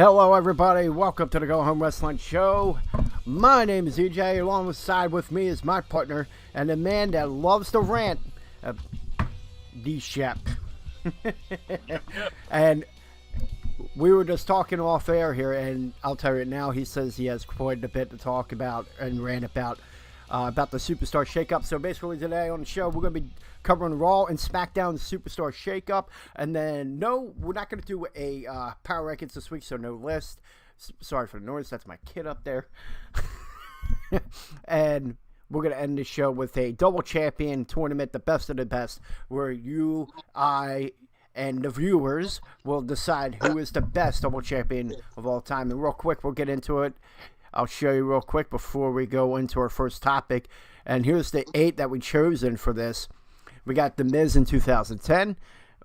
Hello, everybody. Welcome to the Go Home Wrestling Show. My name is EJ. Alongside with me is my partner and the man that loves to rant, Dshep. And we were just talking off air here, and I'll tell you now, he says he has quite a bit to talk about and rant about the Superstar Shakeup. So basically today on the show, we're going to be covering Raw and Smackdown Superstar Shakeup. And then, no, we're not going to do a Power Rankings this week, so no list. Sorry for the noise. That's my kid up there. And we're going to end the show with a double champion tournament, the best of the best, where you, I, and the viewers will decide who is the best double champion of all time. And real quick, we'll get into it. I'll show you real quick before we go into our first topic. And here's the 8 that we chosen for this. We got The Miz in 2010,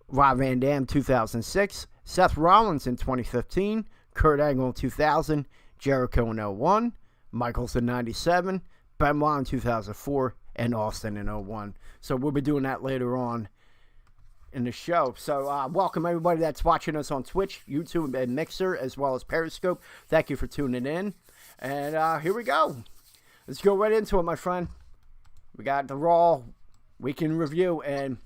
Rob Van Dam 2006, Seth Rollins in 2015, Kurt Angle in 2000, Jericho in 01, Michaels in 97, Benoit in 2004, and Austin in 01. So we'll be doing that later on in the show. So welcome everybody that's watching us on Twitch, YouTube, and Mixer, as well as Periscope. Thank you for tuning in. And here we go. Let's go right into it, my friend. We got the Raw Weekend Review, and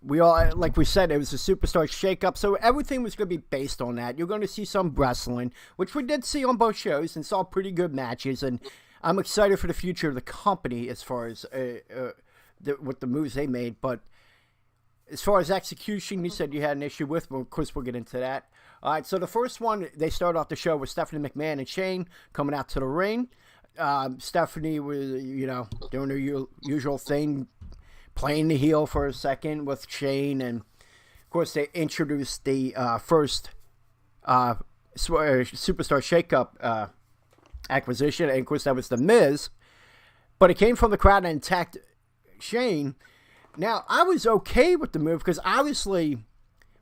we all, like we said, it was a Superstar Shakeup, so everything was going to be based on that. You're going to see some wrestling, which we did see on both shows, and saw pretty good matches, and I'm excited for the future of the company as far as with the moves they made. But as far as execution, you said you had an issue with, but of course we'll get into that. All right, so the first one, they started off the show with Stephanie McMahon and Shane coming out to the ring. Stephanie was, doing her usual thing, playing the heel for a second with Shane. And, of course, they introduced the first Superstar Shakeup acquisition. And, of course, that was The Miz. But it came from the crowd and attacked Shane. Now, I was okay with the move because, obviously,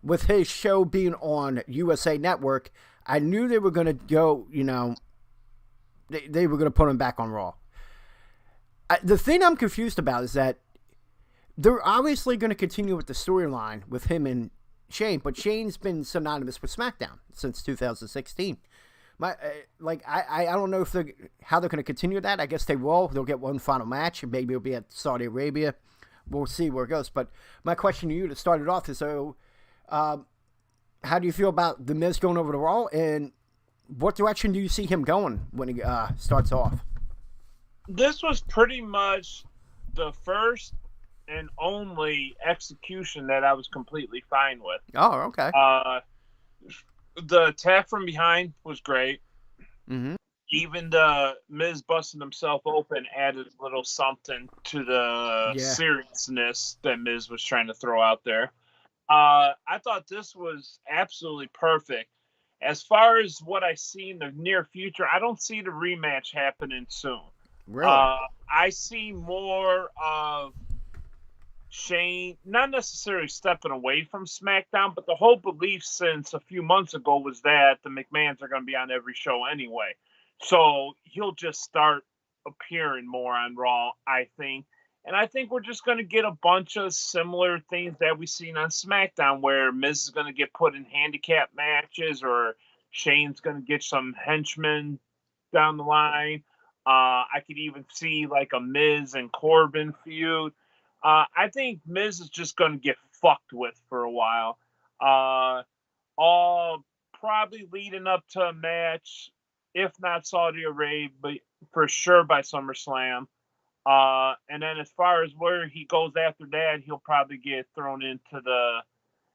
with his show being on USA Network, I knew they were going to go, they were going to put him back on Raw. The thing I'm confused about is that they're obviously going to continue with the storyline with him and Shane, but Shane's been synonymous with Smackdown since 2016. I don't know if how they're going to continue that. I guess they will. They'll get one final match, and maybe it'll be at Saudi Arabia. We'll see where it goes. But my question to you to start it off is, how do you feel about The Miz going over to Raw, and what direction do you see him going when he starts off? This was pretty much the first and only execution that I was completely fine with. Oh, okay. The attack from behind was great. Mm-hmm. Even the Miz busting himself open added a little something to the seriousness that Miz was trying to throw out there. I thought this was absolutely perfect. As far as what I see in the near future, I don't see the rematch happening soon. Really? I see more of Shane, not necessarily stepping away from SmackDown, but the whole belief since a few months ago was that the McMahons are going to be on every show anyway. So he'll just start appearing more on Raw, I think. And I think we're just going to get a bunch of similar things that we've seen on SmackDown, where Miz is going to get put in handicap matches, or Shane's going to get some henchmen down the line. I could even see like a Miz and Corbin feud. I think Miz is just going to get fucked with for a while. All probably leading up to a match, if not Saudi Arabia, but for sure by SummerSlam. And then as far as where he goes after that, he'll probably get thrown into the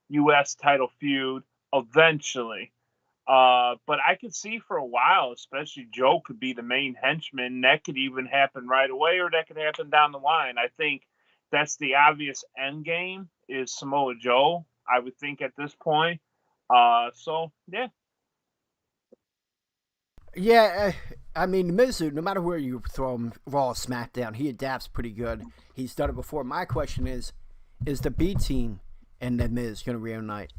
U.S. title feud eventually. But I could see for a while, especially Joe could be the main henchman. That could even happen right away, or that could happen down the line. I think that's the obvious end game is Samoa Joe, I would think at this point. So, yeah. Yeah, I mean, Miz, no matter where you throw him, Raw or SmackDown, he adapts pretty good. He's done it before. My question is the B team and The Miz going to reunite?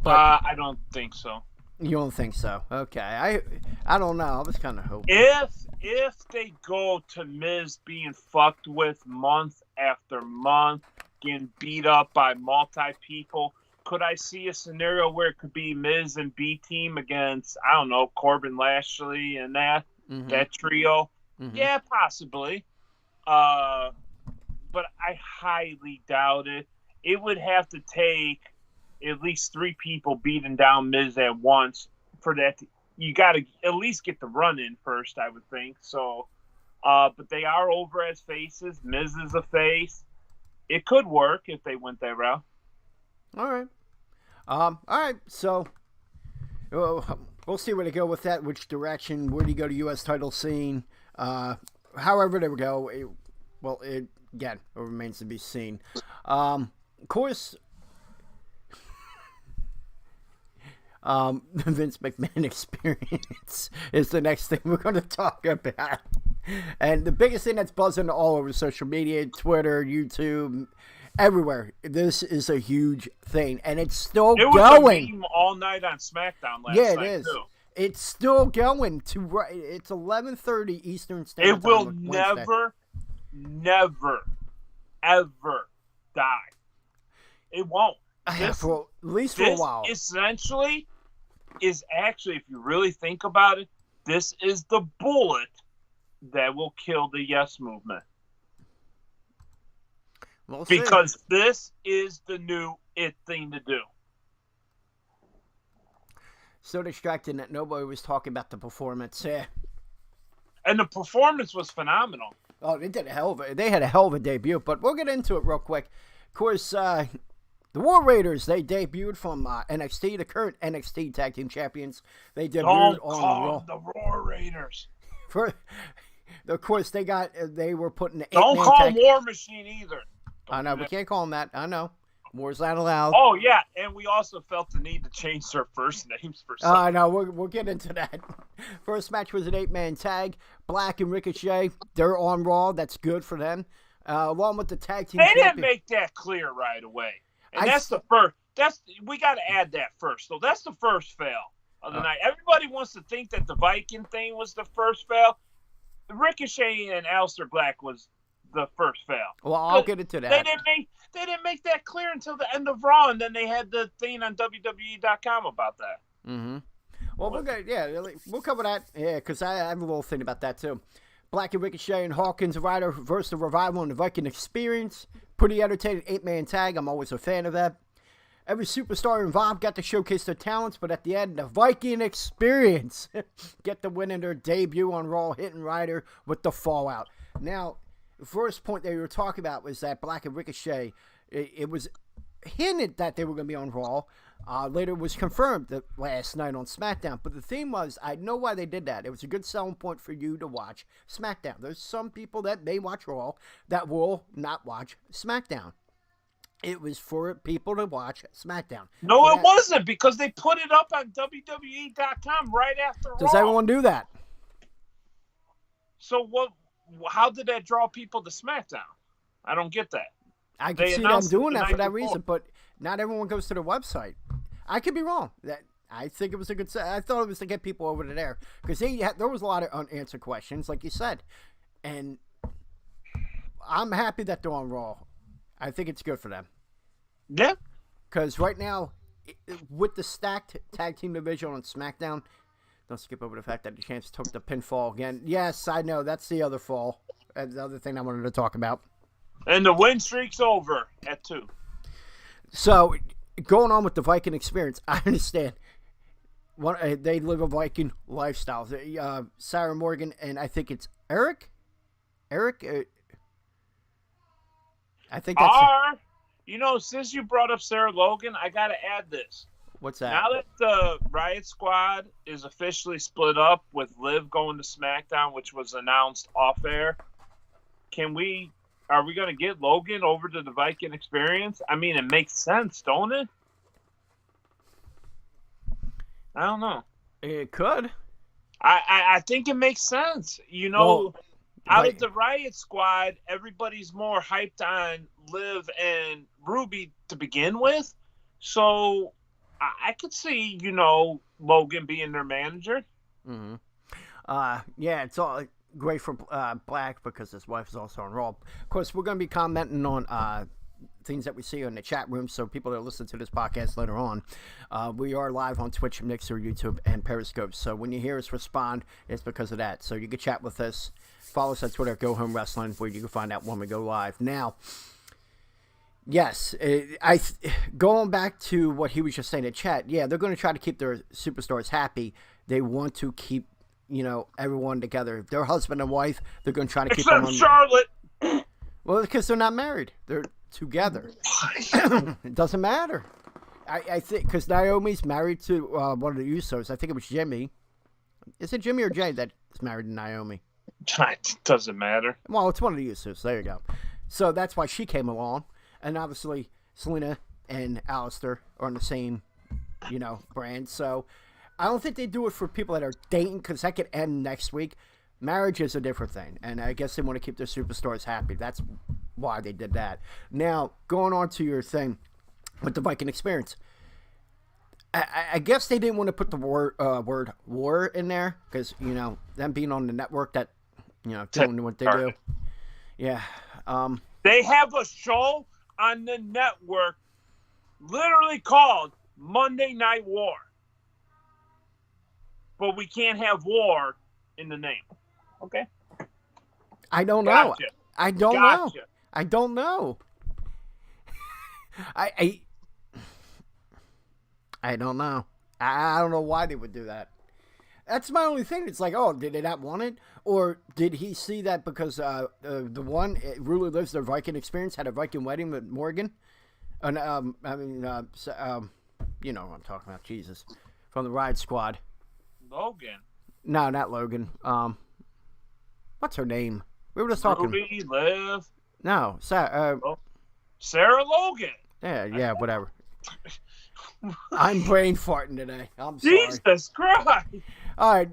But I don't think so. You don't think so? Okay. I don't know. I was kind of hoping. If they go to Miz being fucked with month after month, getting beat up by multi people, Could I see a scenario where it could be Miz and B Team against, I don't know, Corbin Lashley and that trio? Mm-hmm. Yeah, possibly. But I highly doubt it. It would have to take at least 3 people beating down Miz at once for that. You got to at least get the run in first, I would think. So, but they are over as faces. Miz is a face. It could work if they went that route. All right. All right. So we'll see where they go with that. Which direction? Where do you go to U.S. title scene? However they would go. Again, it remains to be seen. Of course, the Vince McMahon experience is the next thing we're going to talk about. And the biggest thing that's buzzing all over social media, Twitter, YouTube, everywhere. This is a huge thing, and it's still going. It was a meme all night on SmackDown last night. Yeah, it is. Too. It's still going. It's 11:30 Eastern Standard Time. It will never, ever die. It won't. At least for a while. Essentially, is actually, if you really think about it, this is the bullet that will kill the Yes Movement. Because this is the new it thing to do. So distracting that nobody was talking about the performance. Yeah. And the performance was phenomenal. Oh, they had a hell of a debut, but we'll get into it real quick. Of course, the War Raiders, they debuted from NXT, the current NXT Tag Team Champions. They debuted on Raw. The War Raiders. Of course, they were putting the Don't call them War Machine either. I know, we can't call them that. I know. War's not allowed. Oh, yeah, and we also felt the need to change their first names for something. I know, we'll get into that. First match was an 8-man tag. Black and Ricochet, they're on Raw. That's good for them. Along with the tag team champion. Didn't make that clear right away. And that's the first. We got to add that first. So that's the first fail of the night. Everybody wants to think that the Viking thing was the first fail. Ricochet and Aleister Black was the first fail. Well, I'll get into that. They didn't make that clear until the end of Raw, and then they had the thing on WWE.com about that. Mm-hmm. Well, we'll cover that. Yeah, because I have a little thing about that too. Black and Ricochet and Hawkins Ryder versus the Revival and the Viking Experience. Pretty entertaining 8-man tag. I'm always a fan of that. Every superstar involved got to showcase their talents, but at the end, the Viking Experience get the win in their debut on Raw, hitting Ryder with the fallout. Now, the first point that we were talking about was that Black and Ricochet, it was hinted that they were going to be on Raw. Later it was confirmed that last night on SmackDown. But the thing was, I know why they did that. It was a good selling point for you to watch SmackDown. There's some people that may watch Raw that will not watch SmackDown. It was for people to watch SmackDown. No, it wasn't, because they put it up on WWE.com right after Raw. Does everyone do that? So what? How did that draw people to SmackDown? I don't get that. I can see them doing that for that reason, but not everyone goes to the website. I could be wrong. I think it was a good set. I thought it was to get people over to there, because there was a lot of unanswered questions, like you said. And I'm happy that they're on Raw. I think it's good for them. Yeah. Because right now, with the stacked tag team division on SmackDown, don't skip over the fact that the Champs took the pinfall again. Yes, I know. That's the other fall. That's the other thing I wanted to talk about. And the win streak's over at 2. So, going on with the Viking Experience, I understand. They live a Viking lifestyle. Sarah Morgan and I think it's Eric? I think that's... since you brought up Sarah Logan, I got to add this. What's that? Now that the Riot Squad is officially split up with Liv going to SmackDown, which was announced off air, are we going to get Logan over to the Viking Experience? I mean, it makes sense, don't it? I don't know. It could. I think it makes sense. Out of the Riot Squad, everybody's more hyped on Liv and Ruby to begin with. So I could see, Logan being their manager. Mm-hmm. It's all great for Black because his wife is also on Raw. Of course, we're going to be commenting on things that we see in the chat room. So people that listen to this podcast later on, we are live on Twitch, Mixer, YouTube, and Periscope. So when you hear us respond, it's because of that. So you can chat with us. Follow us on Twitter, Go Home Wrestling, where you can find out when we go live. Now, yes, going back to what he was just saying in chat, yeah, they're going to try to keep their superstars happy. They want to keep, everyone together. If they're husband and wife, they're going to try to keep them on. Charlotte. Well, because they're not married. They're together. It doesn't matter. I think because Naomi's married to one of the Usos. I think it was Jimmy. Is it Jimmy or Jay that is married to Naomi? It doesn't matter. Well, it's one of the Usos. There you go. So that's why she came along. And obviously, Selena and Alistair are on the same, brand. So I don't think they do it for people that are dating because that could end next week. Marriage is a different thing. And I guess they want to keep their superstars happy. That's why they did that. Now, going on to your thing with the Viking experience. I guess they didn't want to put the word war in there because, them being on the network that, doing what they do. Yeah. They have a show on the network literally called Monday Night War. But we can't have war in the name. Okay? I don't know. I don't know. I don't know. I don't know. I don't know why they would do that. That's my only thing. It's like, oh, did they not want it? Or did he see that because the one, Ruler Lives Their Viking Experience, had a Viking wedding with Morgan? And, you know what I'm talking about, Jesus. From the Riot Squad. Logan. No, not Logan. What's her name? We were just talking. Ruby, Liv. No, Sarah Logan. Yeah, whatever. I'm brain farting today. I'm sorry. Jesus Christ. All right,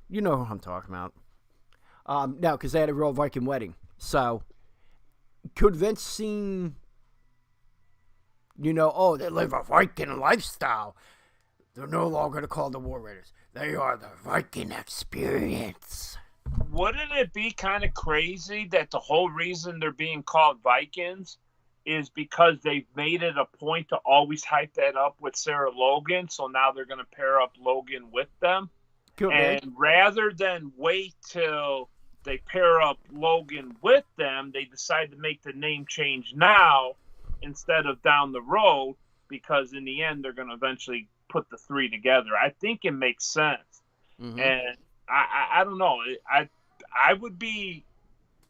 you know who I'm talking about. No, because they had a real Viking wedding. So, could Vince seen, they live a Viking lifestyle. They're no longer called the War Raiders. They are the Viking Experience. Wouldn't it be kind of crazy that the whole reason they're being called Vikings is because they've made it a point to always hype that up with Sarah Logan, so now they're going to pair up Logan with them. Cool, and rather than wait till they pair up Logan with them, they decide to make the name change now instead of down the road, because in the end they're going to eventually put the three together. I think it makes sense. Mm-hmm. And I don't know. I would be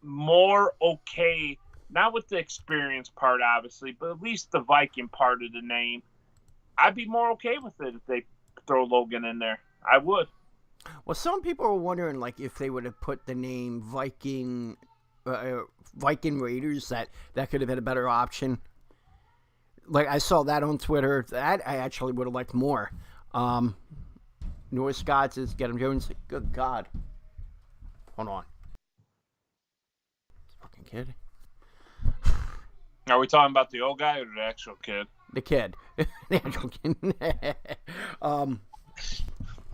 more okay, not with the experience part, obviously, but at least the Viking part of the name. I'd be more okay with it if they throw Logan in there. I would. Well, some people are wondering, like, if they would have put the name Viking Raiders, that could have been a better option. Like, I saw that on Twitter. That I actually would have liked more. North Scots is Get 'em Jones. Good God. Hold on. Fucking kid. Are we talking about the old guy or the actual kid? The kid. The actual kid.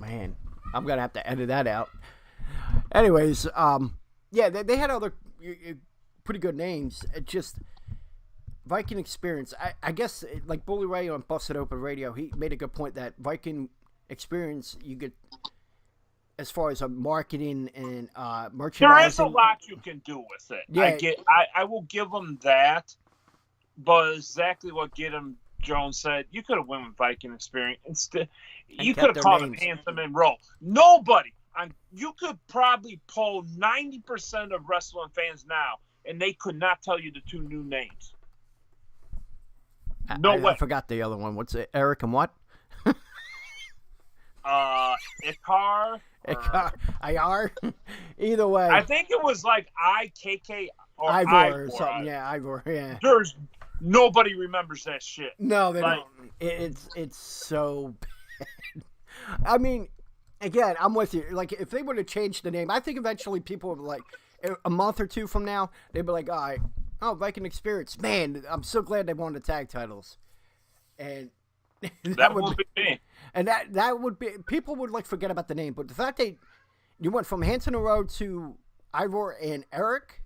Man, I'm going to have to edit that out. Anyways, yeah, they had other pretty good names. It just, Viking Experience. I guess, like Bully Ray on Busted Open Radio, he made a good point that Viking Experience, you get, as far as marketing and merchandising. There is a lot you can do with it. Yeah. I will give them that. But exactly what Get 'em Jones said, you could have went with Viking Experience. Instead, you could have called him Handsome and Roll. Nobody. You could probably poll 90% of wrestling fans now, and they could not tell you the two new names. No way. I forgot the other one. What's it? Eric and what? Ikar. IR. Either way. I think it was like IKK or Ivor or something. Yeah, Ivor. Yeah. There's nobody remembers that shit. No, they don't. It's so bad. I mean, again, I'm with you. Like, if they would have changed the name, I think eventually people would, like, a month or two from now, they'd be like, all right, Viking Experience. Man, I'm so glad they won the tag titles. And that would be me. And that would be, people would, like, forget about the name. But the fact that you went from Hanson and Road to Ivor and Eric,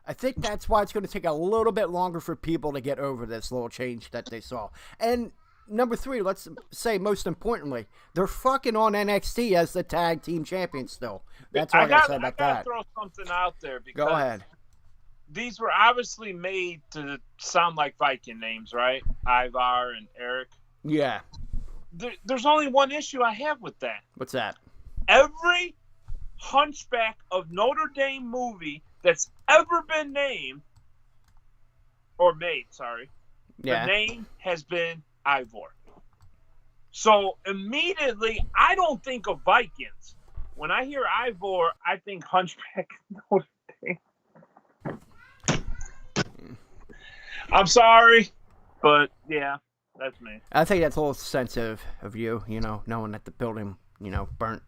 I think that's why it's going to take a little bit longer for people to get over this little change that they saw. And number 3, let's say most importantly, they're fucking on NXT as the tag team champions still. That's all I got to say about that. I got to throw something out there because go ahead. These were obviously made to sound like Viking names, right? Ivar and Eric. Yeah. There's only one issue I have with that. What's that? Every Hunchback of Notre Dame movie that's ever been named or made, sorry. Yeah. The name has been Ivor. So immediately, I don't think of Vikings. When I hear Ivor, I think Hunchback of Notre Dame. I'm sorry, but yeah, that's me. I think that's a little sensitive of you, knowing that the building, burnt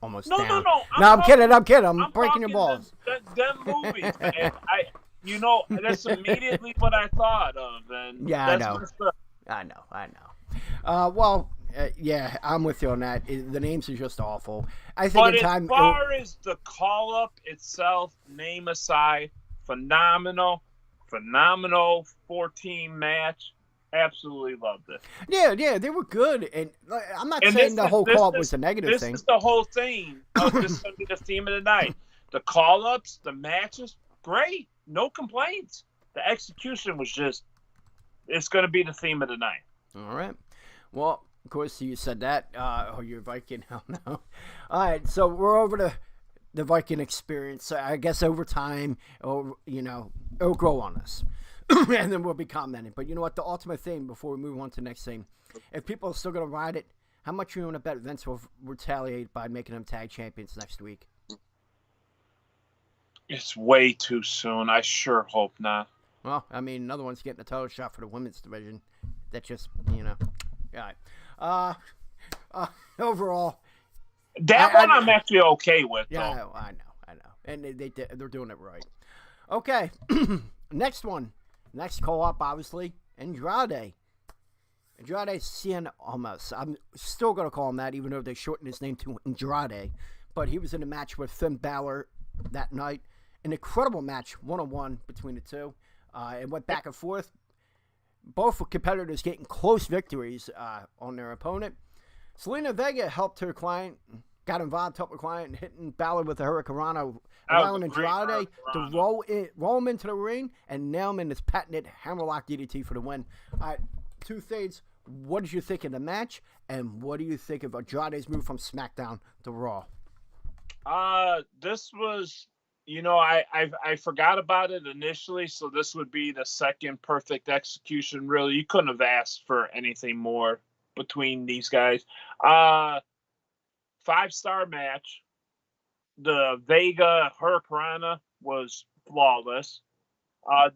almost down. No. I'm kidding. I'm breaking your balls. Them movies, man. That's immediately what I thought of. And yeah, I know. Yeah, I'm with you on that. The names are just awful. I think as far as the call-up itself, name aside, phenomenal 14 match. Absolutely loved it. Yeah, they were good, and I'm not saying the whole call-up was a negative thing. This is the whole thing. This is going to be the theme of the night. The call-ups, the matches, great, no complaints. The execution was it's going to be the theme of the night. All right. Well, of course, you said that. You're Viking. Hell no. All right, so we're over to the Viking experience. I guess over time, it'll grow on us. And then we'll be commenting. But you know what? The ultimate thing, before we move on to the next thing, if people are still going to ride it, how much are you want to bet Vince will retaliate by making them tag champions next week? It's way too soon. I sure hope not. Well, I mean, another one's getting a title shot for the women's division. That just, all right. Overall. That one I'm actually okay with, yeah, though. I know. And they're doing it right. Okay. Next one. Next call-up, obviously, Andrade Cien Almas. I'm still going to call him that, even though they shortened his name to Andrade. But he was in a match with Finn Balor that night. An incredible match, 1-on-1 between the two. It went back and forth. Both competitors getting close victories on their opponent. Zelina Vega helped her client, got involved, helped her client, hitting Balor with a Hurricanrana, allowing Andrade to roll him into the ring and nail him in this patented hammerlock DDT for the win. All right, 2 things. What did you think of the match, and what do you think of Andrade's move from SmackDown to Raw? This was, I forgot about it initially, so this would be the second perfect execution. Really, you couldn't have asked for anything more between these guys. 5-star match. The Vega Hurricanrana was flawless.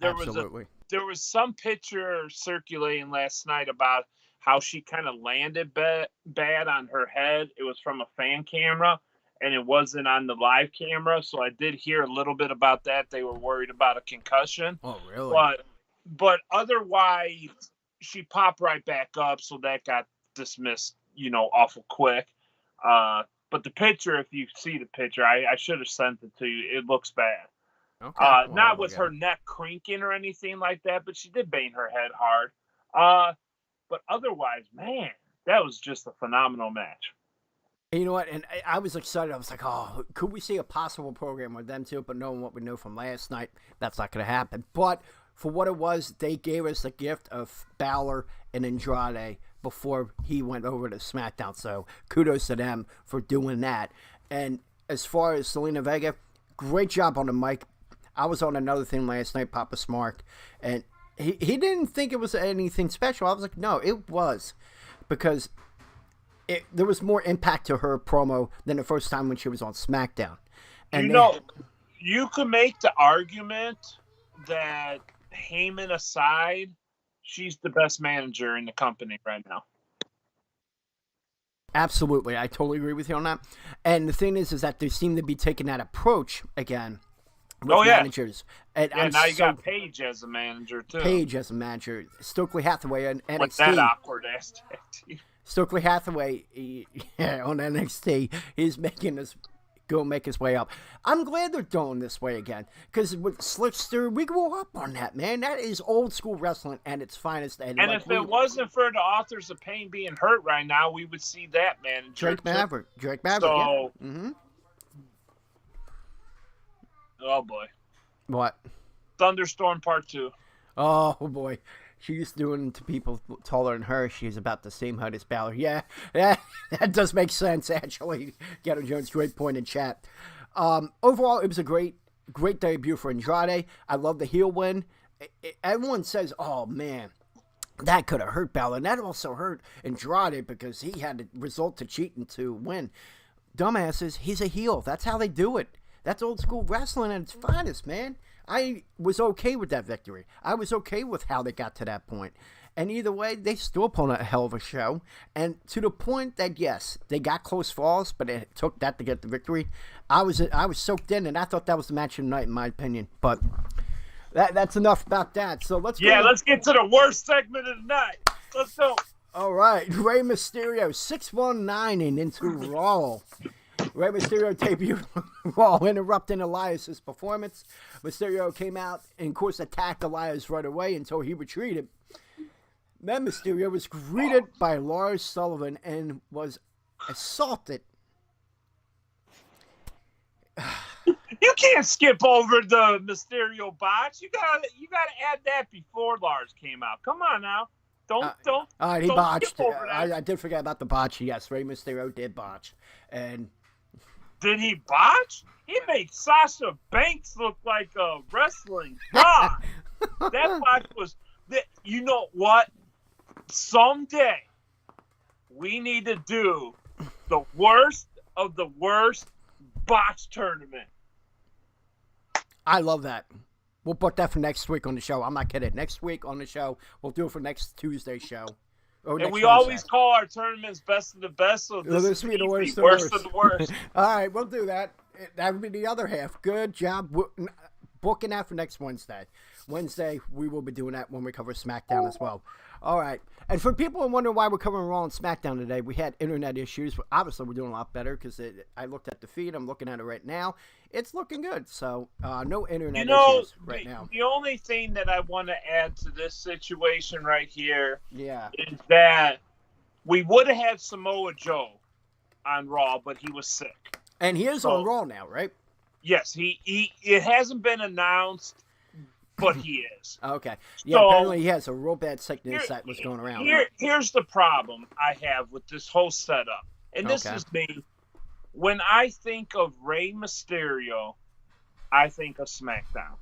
There was some picture circulating last night about how she kind of landed bad on her head. It was from a fan camera, and it wasn't on the live camera. So I did hear a little bit about that. They were worried about a concussion. Oh, really? But otherwise, she popped right back up, so that got dismissed, awful quick. But the picture, if you see the picture, I should have sent it to you. It looks bad. Okay. Not with her neck crinking or anything like that, but she did bang her head hard. But otherwise, man, that was just a phenomenal match. You know what? And I was excited. I was like, oh, could we see a possible program with them too? But knowing what we know from last night, that's not going to happen. But for what it was, they gave us the gift of Balor and Andrade before he went over to SmackDown. So kudos to them for doing that. And as far as Zelina Vega, great job on the mic. I was on another thing last night, Papa Smart, and he didn't think it was anything special. I was like, no, it was, because there was more impact to her promo than the first time when she was on SmackDown. And you could make the argument that, Heyman aside, she's the best manager in the company right now. Absolutely. I totally agree with you on that. And the thing is that they seem to be taking that approach again with managers. And now you got Paige as a manager, too. Paige as a manager. Stokely Hathaway on NXT. With that awkward ass tag team. Stokely Hathaway on NXT, he's making this go make his way up. I'm glad they're doing this way again, because with Slickster, we grew up on that, man. That is old school wrestling at its finest. And if it wasn't for the Authors of Pain being hurt right now, we would see that, man. Drake Maverick. So, yeah. Mm-hmm. Oh boy. What? Thunderstorm Part 2. Oh boy. She's doing to people taller than her. She's about the same height as Balor. Yeah, that does make sense, actually. Ghetto Jones, great point in chat. Overall, it was a great debut for Andrade. I love the heel win. Everyone says, oh, man, that could have hurt Balor. And that also hurt Andrade because he had to resort to cheating to win. Dumbasses, he's a heel. That's how they do it. That's old school wrestling at its finest, man. I was okay with that victory. I was okay with how they got to that point. And either way, they still put on a hell of a show. And to the point that, yes, they got close falls, but it took that to get the victory. I was soaked in, and I thought that was the match of the night, in my opinion. But that's enough about that. So let's go. Yeah, let's get to the worst segment of the night. Let's go. All right. Rey Mysterio, 619 into Raw. Rey Mysterio debuted Raw, interrupting Elias's performance. Mysterio came out and, of course, attacked Elias right away until he retreated. Then Mysterio was greeted by Lars Sullivan and was assaulted. You can't skip over the Mysterio botch. You gotta add that before Lars came out. Come on now. Don't. All right, he don't botched. skip over that. I did forget about the botch. Yes, Rey Mysterio did botch. And did he botch? He made Sasha Banks look like a wrestling god. That botch was. You know what? Someday we need to do the worst of the worst botch tournament. I love that. We'll put that for next week on the show. I'm not kidding. Next week on the show, we'll do it for next Tuesday's show. And we always call our tournaments best of the best, so this will be the worst of the worst. All right, we'll do that. That would be the other half. Good job booking that for next Wednesday. Wednesday, we will be doing that when we cover SmackDown as well. All right. And for people who wonder why we're covering Raw and SmackDown today, we had internet issues. But obviously, we're doing a lot better because I looked at the feed. I'm looking at it right now. It's looking good. So, no internet issues right now. The only thing that I want to add to this situation right here is that we would have had Samoa Joe on Raw, but he was sick. And he is on Raw now, right? Yes. It hasn't been announced, but he is. Okay. Yeah, so, apparently he has a real bad sickness that was going around. Here's the problem I have with this whole setup. And this is me. When I think of Rey Mysterio, I think of SmackDown.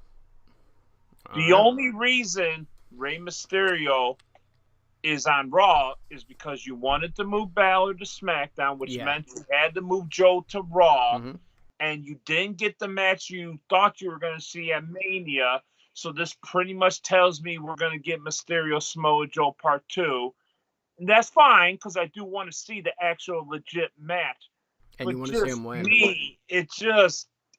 The only reason Rey Mysterio is on Raw is because you wanted to move Balor to SmackDown, which meant you had to move Joe to Raw, and you didn't get the match you thought you were going to see at Mania. So this pretty much tells me we're going to get Mysterio Samoa Joe Part 2. And that's fine, because I do want to see the actual legit match. And but you want to see him win.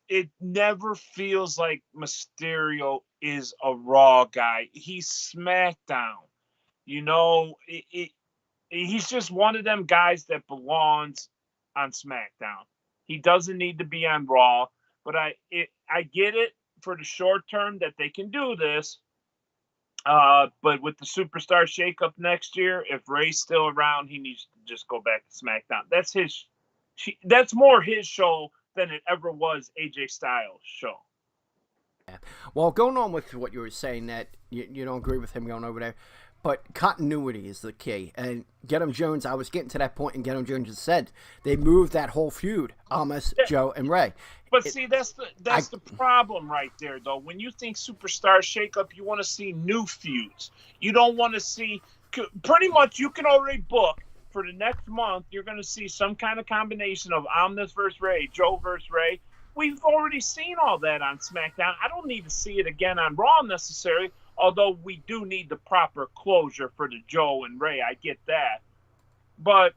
It never feels like Mysterio is a Raw guy. He's SmackDown. You know, he's just one of them guys that belongs on SmackDown. He doesn't need to be on Raw. But I get it for the short term that they can do this. But with the Superstar shakeup next year, if Ray's still around, he needs to just go back to SmackDown. That's more his show than it ever was AJ Styles' show. Yeah. Well, going on with what you were saying, that you don't agree with him going over there, but continuity is the key. And Get 'em Jones, I was getting to that point, and Get 'em Jones just said they moved that whole feud, Almas, Joe, and Ray. But see, that's the problem right there, though. When you think Superstar shakeup, you want to see new feuds. You don't want to see pretty much. You can already book for the next month. You're going to see some kind of combination of Almas versus Ray, Joe versus Ray. We've already seen all that on SmackDown. I don't need to see it again on Raw necessarily. Although we do need the proper closure for the Joe and Ray. I get that. But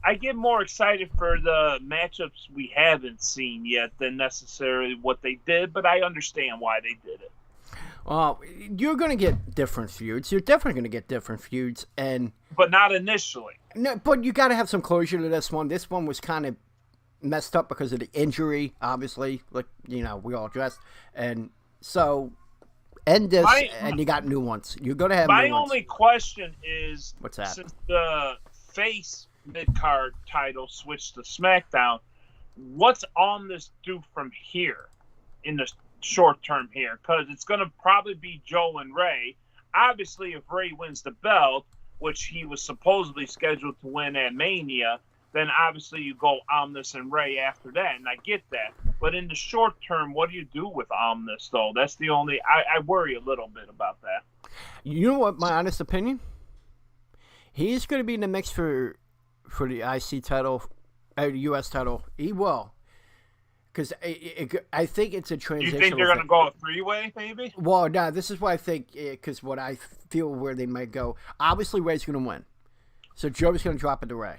I get more excited for the matchups we haven't seen yet than necessarily what they did. But I understand why they did it. Well, you're going to get different feuds. You're definitely going to get different feuds. But not initially. No, but you got to have some closure to this one. This one was kind of messed up because of the injury, obviously, like, you know, we all addressed. And so, end this, and you got new ones. You're going to have my new ones. only question is, What's that? since the face mid-card title switched to SmackDown, what's Omnis do from here in the short term here? Because it's going to probably be Joe and Ray. Obviously, if Ray wins the belt, which he was supposedly scheduled to win at Mania, then obviously you go Omnis and Ray after that, and I get that. But in the short term, what do you do with Omnis, though? That's the only... I worry a little bit about that. You know what, my honest opinion? He's going to be in the mix for the IC title, U.S. title. He will. Because I think it's a transitional You think they're going to go a three-way, maybe? Well, no, this is why I think, because what I feel where they might go. Obviously, Ray's going to win. So Joe's going to drop it to Ray.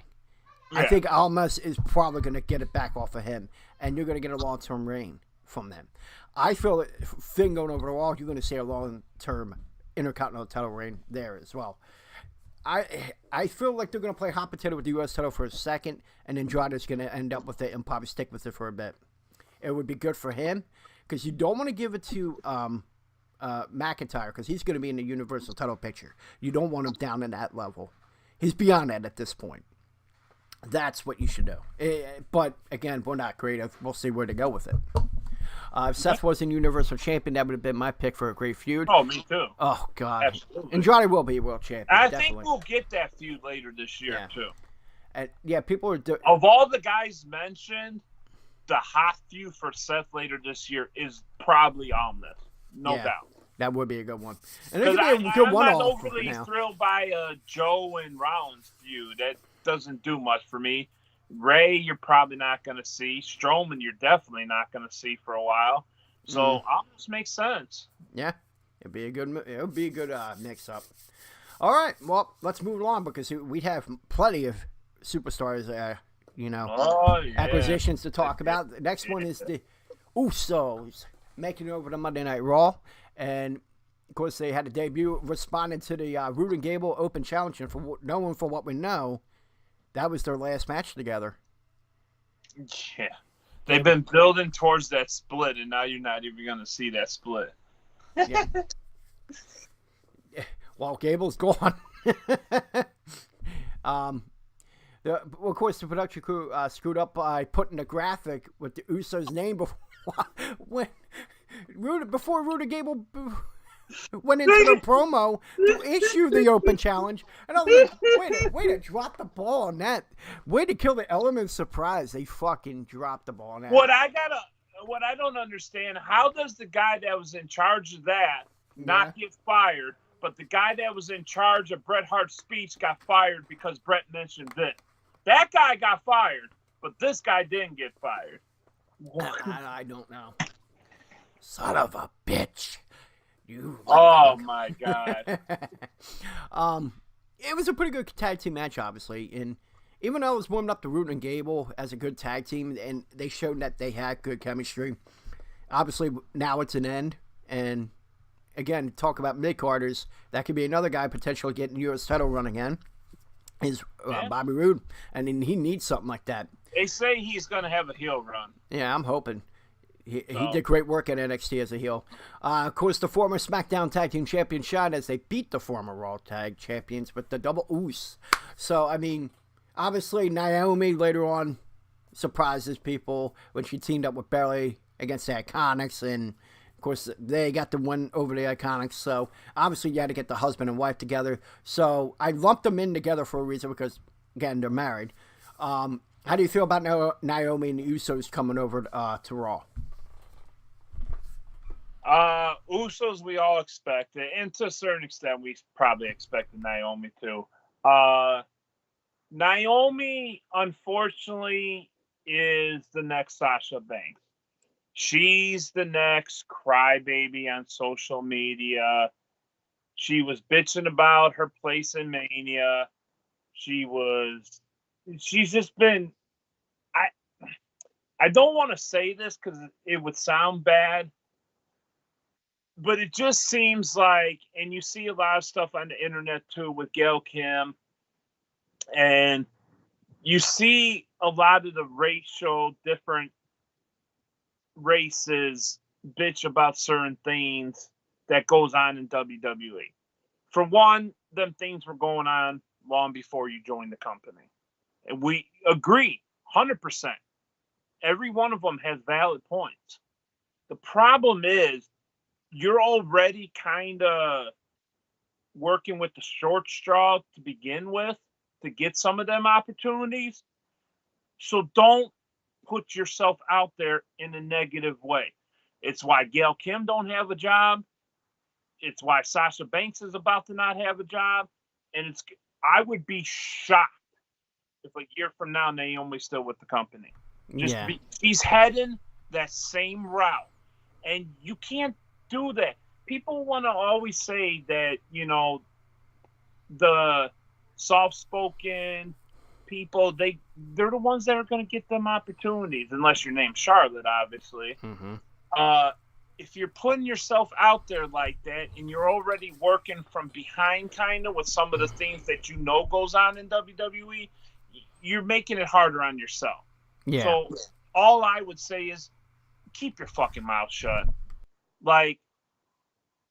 Yeah. I think Almas is probably going to get it back off of him, and you're going to get a long-term reign from them. I feel Finn going over the wall, you're going to see a long-term Intercontinental title reign there as well. I feel like they're going to play hot potato with the U.S. title for a second, and Andrade's going to end up with it and probably stick with it for a bit. It would be good for him, because you don't want to give it to McIntyre, because he's going to be in the Universal title picture. You don't want him down in that level. He's beyond that at this point. That's what you should do. But, again, we're not creative. We'll see where to go with it. If Seth wasn't Universal Champion, that would have been my pick for a great feud. Oh, me too. Oh, God. Absolutely. Andrade will be World Champion. I definitely. think we'll get that feud later this year, too. And, yeah, people are... Of all the guys mentioned, the hot feud for Seth later this year is probably Omnis. No doubt. That would be a good one. And it could be a good one-off. I'm not overly thrilled by Joe and Rollins feud. That doesn't do much for me. Ray, you're probably not going to see. Strowman, you're definitely not going to see for a while. So Omnis makes sense. Yeah, it'd be a good mix-up. All right, well, let's move along because we have plenty of superstars, acquisitions to talk about. The next one is the Usos making it over to Monday Night Raw, and of course they had a debut responding to the Roode and Gable Open Challenge, and for knowing for what we know, that was their last match together. Yeah. They've been building towards that split, and now you're not even going to see that split. Yeah. Well, Gable's gone. Of course, the production crew screwed up by putting a graphic with the Usos' name before Roode and Gable went into the promo to issue the Open Challenge. And I was like, way to drop the ball on that. Way to kill the element of surprise. They fucking dropped the ball on that. What I don't understand, how does the guy that was in charge of that not get fired, but the guy that was in charge of Bret Hart's speech got fired because Bret mentioned it? That guy got fired, but this guy didn't get fired. I don't know. Son of a bitch. My God. It was a pretty good tag team match, obviously, and even though it was warming up to Roode and Gable as a good tag team, and they showed that they had good chemistry, obviously now it's an end, and again, talk about mid-carders, that could be another guy potentially getting the U.S. title run again, is Bobby Roode, and he needs something like that. They say he's going to have a heel run. Yeah, I'm hoping. He did great work at NXT as a heel. Of course, the former SmackDown Tag Team Champion shot as they beat the former Raw Tag Champions with the double Oos. So, I mean, obviously Naomi later on surprises people when she teamed up with Bayley against the Iconics. And, of course, they got the win over the Iconics. So, obviously, you had to get the husband and wife together. So, I lumped them in together for a reason because, again, they're married. How do you feel about Naomi and the Usos coming over to Raw? Usos we all expected, and to a certain extent we probably expected Naomi too. Naomi, unfortunately, is the next Sasha Banks. She's the next crybaby on social media. She was bitching about her place in Mania. She's just been, I don't want to say this because it would sound bad, but it just seems like, and you see a lot of stuff on the internet too with Gail Kim, and you see a lot of the racial different races bitch about certain things that goes on in WWE. For one, them things were going on long before you joined the company. And we agree 100%. Every one of them has valid points. The problem is you're already kind of working with the short straw to begin with to get some of them opportunities. So don't put yourself out there in a negative way. It's why Gail Kim don't have a job. It's why Sasha Banks is about to not have a job. And I would be shocked if a year from now Naomi's still with the company. She's heading that same route. And you can't do that. People want to always say that, the soft-spoken people, they're the ones that are going to get them opportunities, unless you're named Charlotte, obviously. Mm-hmm. If you're putting yourself out there like that and you're already working from behind kind of with some of the things that goes on in WWE, you're making it harder on yourself. Yeah. So all I would say is keep your fucking mouth shut. Like,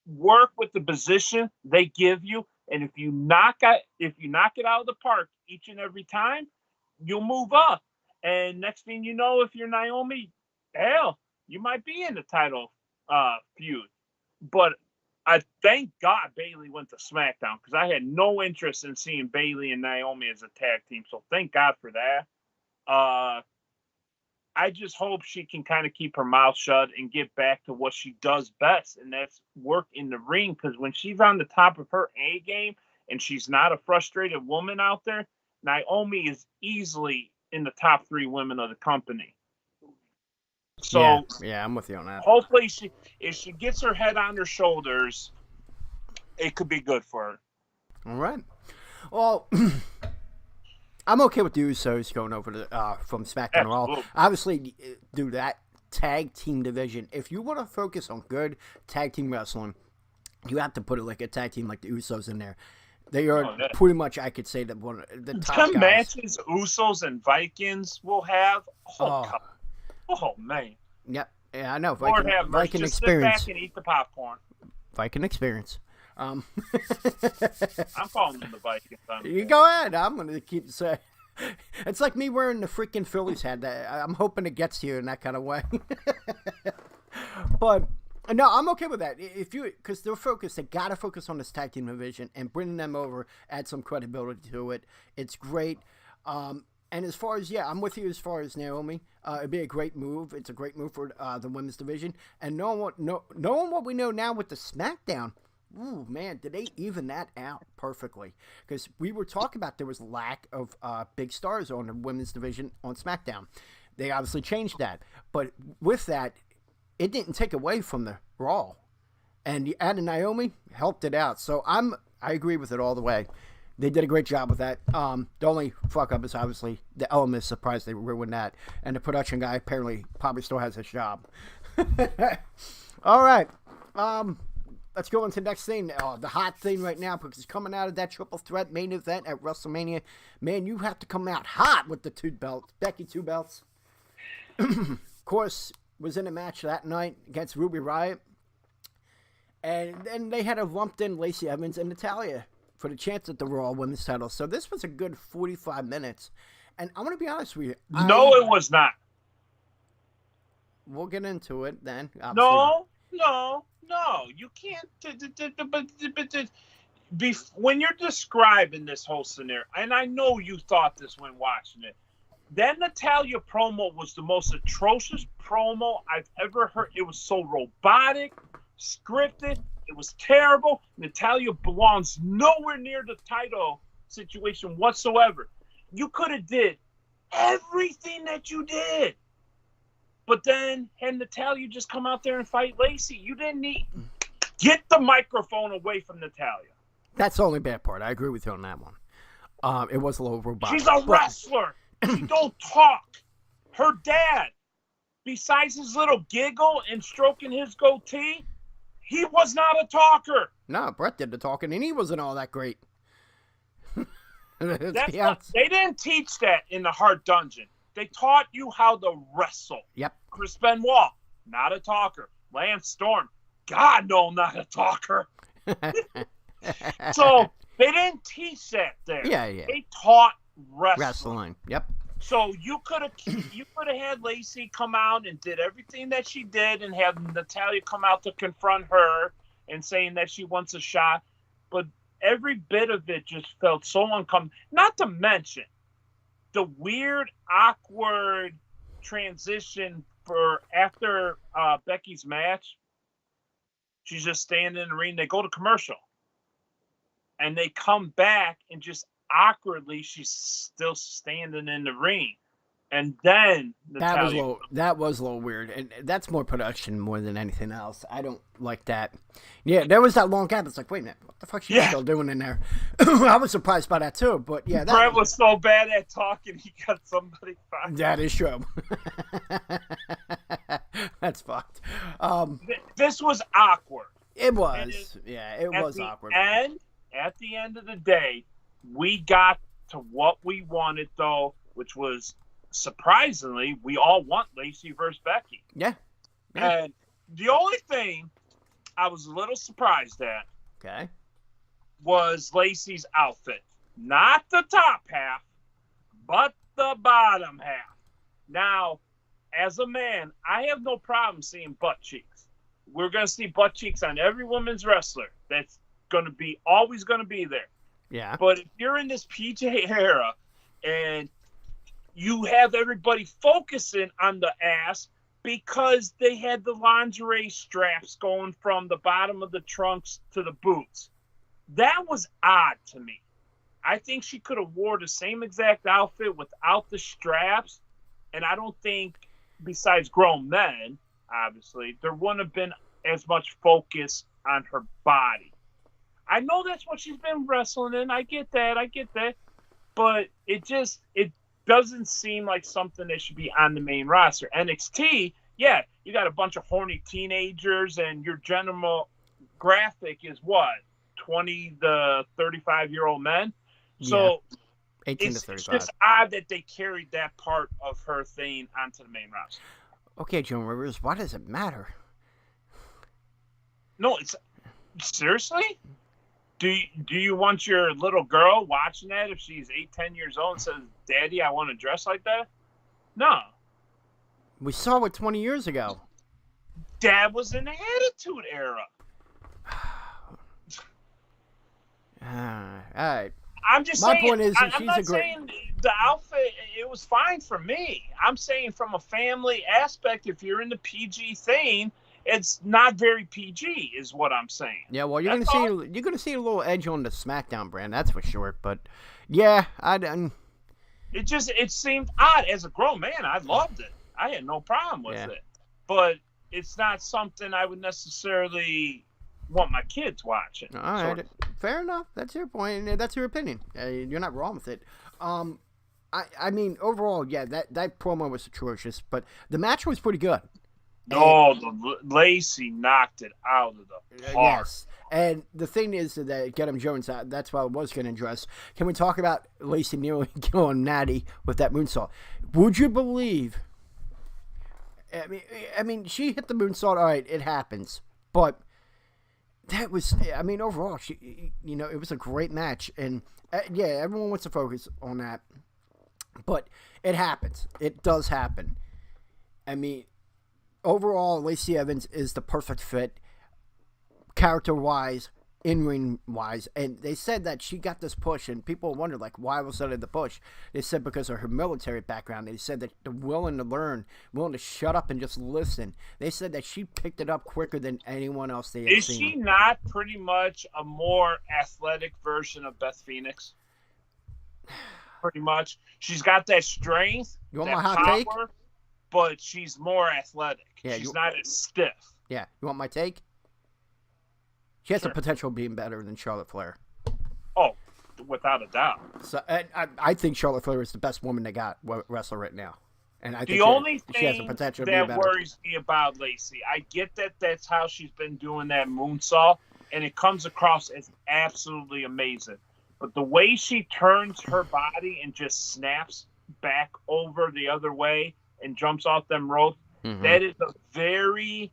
work with the position they give you, and if you knock it out of the park each and every time, you'll move up. And next thing you know, if you're Naomi, hell, you might be in the title feud. But I thank God Bayley went to SmackDown, because I had no interest in seeing Bayley and Naomi as a tag team. So thank God for that. I just hope she can kind of keep her mouth shut and get back to what she does best, and that's work in the ring. Because when she's on the top of her A game and she's not a frustrated woman out there, Naomi is easily in the top 3 women of the company. So yeah, I'm with you on that. Hopefully, if she gets her head on her shoulders, it could be good for her. All right. Well, I'm okay with the Usos going over to from SmackDown to Raw. Obviously, do that tag team division. If you want to focus on good tag team wrestling, you have to put it like a tag team like the Usos in there. They are pretty much, I could say, that one of the top guys. Matches Usos and Vikings will have. Oh man. Yeah, I know. Viking experience. Sit back and eat the popcorn. Viking experience. I'm calling them the Vikings. You go ahead. I'm going to keep saying. It's like me wearing the freaking Phillies hat. I'm hoping it gets to you in that kind of way. But no, I'm okay with that. Because they're focused. They got to focus on this tag team division and bringing them over, add some credibility to it. It's great. And as far as, I'm with you as far as Naomi. It'd be a great move. It's a great move for the women's division. And knowing what we know now with the SmackDown, ooh, man, did they even that out perfectly? Because we were talking about there was lack of big stars on the women's division on SmackDown. They obviously changed that. But with that, it didn't take away from the Raw. And adding Naomi helped it out. So I agree with it all the way. They did a great job with that. The only fuck up is obviously the Elements. Surprised they ruined that. And the production guy apparently probably still has his job. All right. Let's go into the next thing. The hot thing right now, because it's coming out of that triple threat main event at WrestleMania. Man, you have to come out hot with the 2 belts. Becky 2 belts. Of course, was in a match that night against Ruby Riott. And then they had lumped in Lacey Evans and Natalya for the chance at the Raw Women's title. So this was a good 45 minutes. And I'm going to be honest with you. No, it was not. We'll get into it then. No. You can't. When you're describing this whole scenario, and I know you thought this when watching it, that Natalya promo was the most atrocious promo I've ever heard. It was so robotic, scripted. It was terrible. Natalya belongs nowhere near the title situation whatsoever. You could have did everything that you did. But then had Natalya just come out there and fight Lacey. You didn't need... Get the microphone away from Natalya. That's the only bad part. I agree with you on that one. It was a little robotic. She's a wrestler. She don't talk. Her dad, besides his little giggle and stroking his goatee, he was not a talker. No, Brett did the talking, and he wasn't all that great. They didn't teach that in the Hart Dungeon. They taught you how to wrestle. Yep. Chris Benoit, not a talker. Lance Storm, God, no, not a talker. So they didn't teach that there. Yeah. They taught wrestling. Wrestling. Yep. So you could have had Lacey come out and did everything that she did, and have Natalya come out to confront her and saying that she wants a shot, but every bit of it just felt so uncomfortable. Not to mention the weird, awkward transition for after Becky's match. She's just standing in the ring. They go to commercial, and they come back, and just awkwardly, she's still standing in the ring. And then Natalya. That was a little weird, and that's more production more than anything else. I don't like that. Yeah, there was that long gap. It's like, wait a minute, what the fuck is she still doing in there? I was surprised by that too. But yeah, Brett was so bad at talking, he got somebody fired. That is true. That's fucked. This was awkward. It was. It was awkward. And at the end of the day, we got to what we wanted, though, which was, surprisingly, we all want Lacey versus Becky. Yeah. And the only thing I was a little surprised at was Lacey's outfit. Not the top half, but the bottom half. Now, as a man, I have no problem seeing butt cheeks. We're going to see butt cheeks on every women's wrestler. That's always going to be there. Yeah. But if you're in this PJ era and you have everybody focusing on the ass because they had the lingerie straps going from the bottom of the trunks to the boots, that was odd to me. I think she could have wore the same exact outfit without the straps, and I don't think, besides grown men, obviously, there wouldn't have been as much focus on her body. I know that's what she's been wrestling in. I get that. But it doesn't seem like something that should be on the main roster. NXT, yeah, you got a bunch of horny teenagers, and your general graphic is what? 20 to 35-year-old men? So 18 to 35. It's just odd that they carried that part of her thing onto the main roster. Okay, Joan Rivers, why does it matter? No, it's... Seriously? Do you want your little girl watching that if she's 8-10 years old and says, Daddy, I want to dress like that? No. We saw it 20 years ago. That was in the Attitude Era. All right. I'm just My saying, point is that I'm not saying the outfit, it was fine for me. I'm saying from a family aspect, if you're in the PG thing, it's not very PG, is what I'm saying. Yeah, well, you're gonna see a little edge on the Smackdown brand, that's for sure. But yeah, it seemed odd. As a grown man, I loved it. I had no problem with it. But it's not something I would necessarily want my kids watching. All right, fair enough. That's your point. That's your opinion. You're not wrong with it. I mean, overall, yeah, that promo was atrocious, but the match was pretty good. Lacey knocked it out of the park. Yes. And the thing is that get him Jones out. That's what I was going to address. Can we talk about Lacey nearly killing Natty with that moonsault? Would you believe? I mean, she hit the moonsault. All right, it happens. But that was, I mean, overall, it was a great match. And yeah, everyone wants to focus on that. But it happens. It does happen. I mean, overall, Lacey Evans is the perfect fit, character-wise, in-ring-wise. And they said that she got this push, and people wondered, like, why was that the push? They said because of her military background. They said that they're willing to learn, willing to shut up and just listen. They said that she picked it up quicker than anyone else they had seen. Is she not pretty much a more athletic version of Beth Phoenix? Pretty much. She's got that strength, you want that my hot power, take? But she's more athletic. Yeah, she's not as stiff. Yeah. You want my take? She has the potential of being better than Charlotte Flair. Oh, without a doubt. So I think Charlotte Flair is the best woman they got wrestler right now. And I think the only she has the thing potential to that be better. worries me about Lacey, I get that that's how she's been doing that moonsault, and it comes across as absolutely amazing. But the way she turns her body and just snaps back over the other way and jumps off them ropes. Mm-hmm. That is a very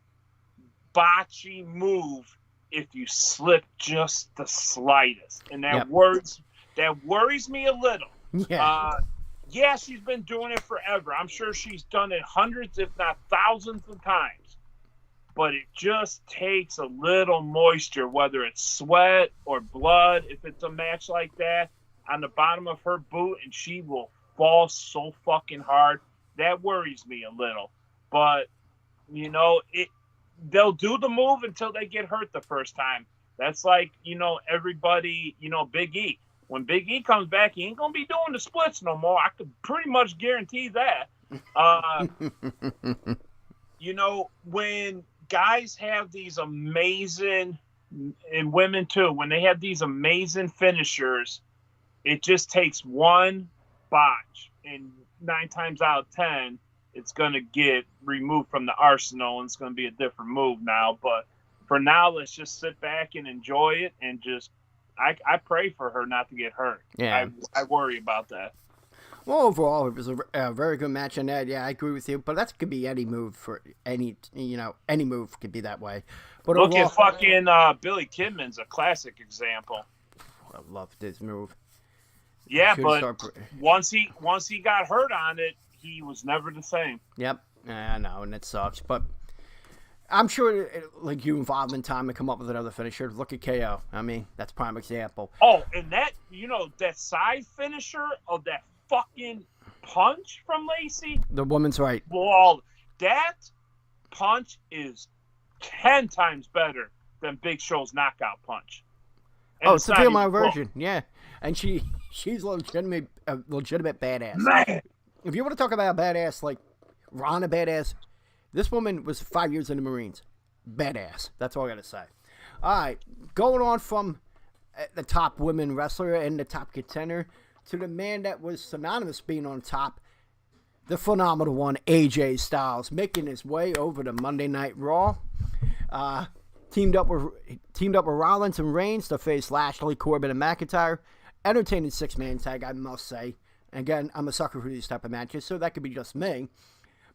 botchy move if you slip just the slightest. And that worries me a little. Yeah. Yeah, she's been doing it forever. I'm sure she's done it hundreds, if not thousands of times. But it just takes a little moisture, whether it's sweat or blood, if it's a match like that, on the bottom of her boot, and she will fall so fucking hard. That worries me a little. But, you know, they'll do the move until they get hurt the first time. That's like, you know, everybody, you know, Big E. When Big E comes back, he ain't going to be doing the splits no more. I could pretty much guarantee that. You know, when guys have these amazing, and women too, when they have these amazing finishers, it just takes one botch, and 9 times out of 10, it's going to get removed from the arsenal, and it's going to be a different move now. But for now, let's just sit back and enjoy it, and just I pray for her not to get hurt. Yeah. I worry about that. Well, overall, it was a very good match on that. Yeah, I agree with you. But that could be any move for any move could be that way. But look overall, at fucking Billy Kidman's a classic example. I love this move. Yeah, but once he got hurt on it, he was never the same. Yep, I know, and it sucks. But I'm sure, like, you involved in time to come up with another finisher. Look at KO. I mean, that's a prime example. Oh, and that, you know, that side finisher of that fucking punch from Lacey. The woman's right. Well, that punch is 10 times better than Big Show's knockout punch. And it's the my version. Yeah, and she's a legitimate badass. Man. If you want to talk about a badass, like Rana badass, this woman was 5 years in the Marines. Badass. That's all I got to say. All right, going on from the top women wrestler and the top contender to the man that was synonymous being on top, the phenomenal one, AJ Styles, making his way over to Monday Night Raw. Teamed up with Rollins and Reigns to face Lashley, Corbin, and McIntyre. Entertaining 6-man tag, I must say. Again, I'm a sucker for these type of matches, so that could be just me.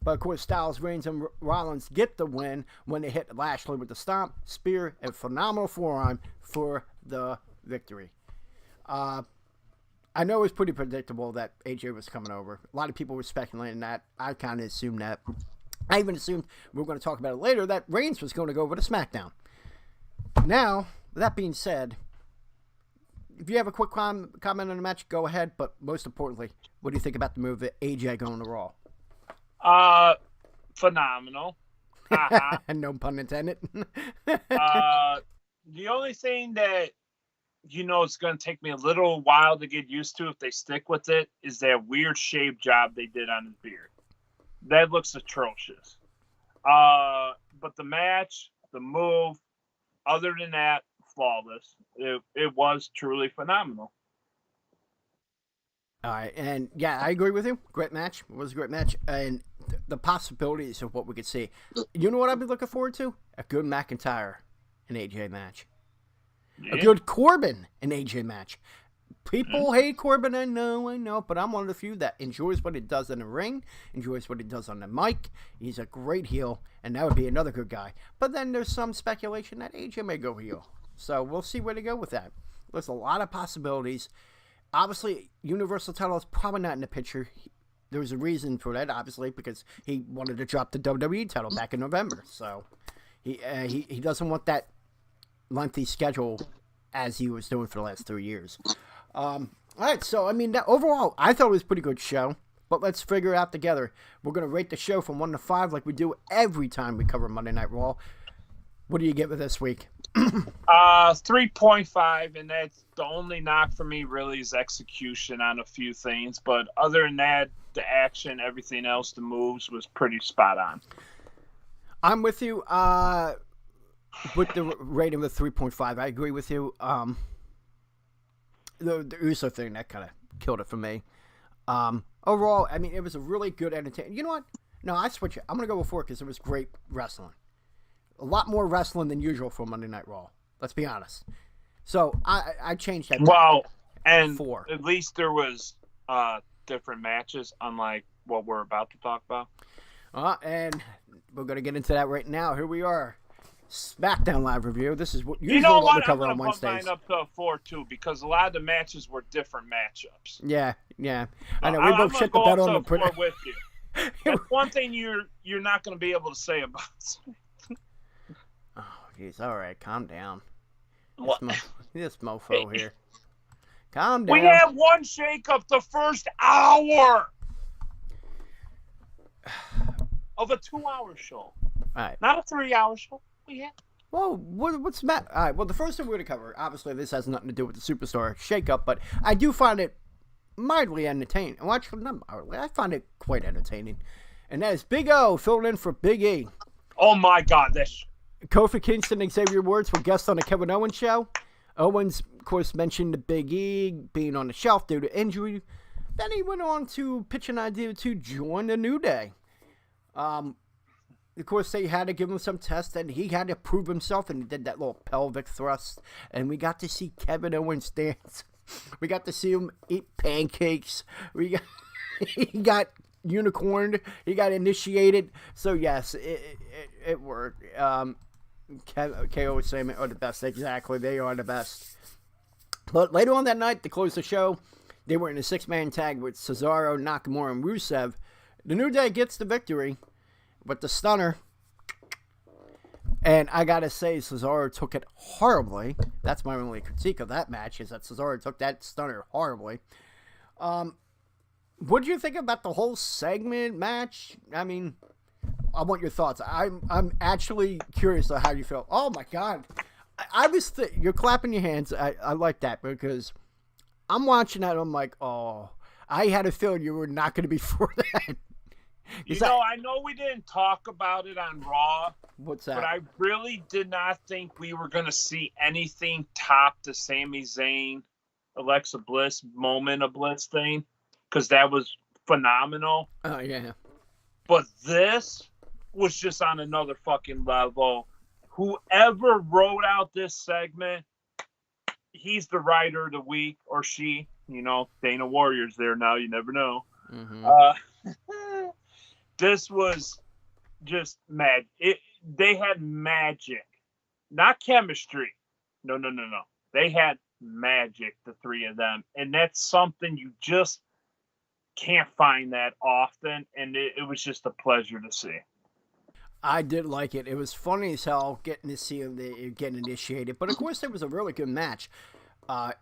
But, of course, Styles, Reigns, and Rollins get the win when they hit Lashley with the stomp, spear, and phenomenal forearm for the victory. I know it was pretty predictable that AJ was coming over. A lot of people were speculating that. I kind of assumed that. I even assumed, we were going to talk about it later, that Reigns was going to go over to Smackdown. Now, with that being said, if you have a quick comment on the match, go ahead. But most importantly, what do you think about the move that AJ going to Raw? Phenomenal. No pun intended. The only thing that, you know, it's going to take me a little while to get used to if they stick with it is that weird shave job they did on his beard. That looks atrocious. But the match, the move, other than that, flawless. It was truly phenomenal. All right, and yeah, I agree with you. Great match. It was a great match, and the possibilities of what we could see. You know what I'd be looking forward to? A good McIntyre and AJ match. Yeah. A good Corbin and AJ match. People hate Corbin, I know, but I'm one of the few that enjoys what he does in the ring, enjoys what he does on the mic. He's a great heel, and that would be another good guy. But then there's some speculation that AJ may go heel. So we'll see where to go with that. There's a lot of possibilities. Obviously, Universal title is probably not in the picture. There was a reason for that, obviously, because he wanted to drop the WWE title back in November. So he doesn't want that lengthy schedule as he was doing for the last 3 years. All right, so, I mean, overall, I thought it was a pretty good show. But let's figure it out together. We're going to rate the show from 1 to 5 like we do every time we cover Monday Night Raw. What do you get with this week? 3.5, and that's the only knock for me really is execution on a few things. But other than that, the action, everything else, the moves was pretty spot on. I'm with you with the rating of 3.5. I agree with you. The Uso thing, that kind of killed it for me. Overall, I mean, it was a really good entertainment. You know what? No, I switch it. I'm going to go with 4 because it was great wrestling. A lot more wrestling than usual for Monday Night Raw. Let's be honest. So I changed that. Well, and 4. At least there was different matches, unlike what we're about to talk about. And we're going to get into that right now. Here we are. Smackdown live review. This is what you know what we cover I'm on gonna put Wednesdays. mine up to a 4 too, because a lot of the matches were different matchups. Yeah. I know we both shit the bed on the print with you. That's one thing you're not going to be able to say about it. Oh, jeez. All right, calm down. What? This mofo here. Calm down. We had one shake-up the first hour of a 2-hour show. All right. Not a 3-hour show. Yeah. Well, what's Matt? All right. Well, the first thing we're going to cover, obviously, this has nothing to do with the Superstar shakeup, but I do find it mildly entertaining. Well, actually, not mildly. I find it quite entertaining, and that is Big O filling in for Big E. Oh my God, this. Kofi Kingston and Xavier Woods were guests on the Kevin Owens show. Owens, of course, mentioned the Big E being on the shelf due to injury. Then he went on to pitch an idea to join the New Day. Of course, they had to give him some tests, and he had to prove himself, and he did that little pelvic thrust. And we got to see Kevin Owens dance. We got to see him eat pancakes. He got unicorned. He got initiated. So, yes, it worked. KO was saying are the best. Exactly. They are the best. But later on that night, to close the show, they were in a 6-man tag with Cesaro, Nakamura, and Rusev. The New Day gets the victory with the stunner. And I got to say, Cesaro took it horribly. That's my only critique of that match, is that Cesaro took that stunner horribly. What do you think about the whole segment match? I mean, I want your thoughts. I'm actually curious on how you feel. Oh my God, I was you're clapping your hands. I like that, because I'm watching that and I'm like, oh, I had a feeling you were not going to be for that. I know we didn't talk about it on Raw. What's that? But I really did not think we were going to see anything top the Sami Zayn, Alexa Bliss moment of Bliss thing, because that was phenomenal. Oh yeah. But this was just on another fucking level. Whoever wrote out this segment, he's the writer of the week, or she. Dana Warrior's there now. You never know. Mm-hmm. This was just mad. They had magic, not chemistry. No. They had magic, the three of them, and that's something you just can't find that often. And it was just a pleasure to see. I did like it. It was funny as hell getting to see them get initiated. But of course, there was a really good match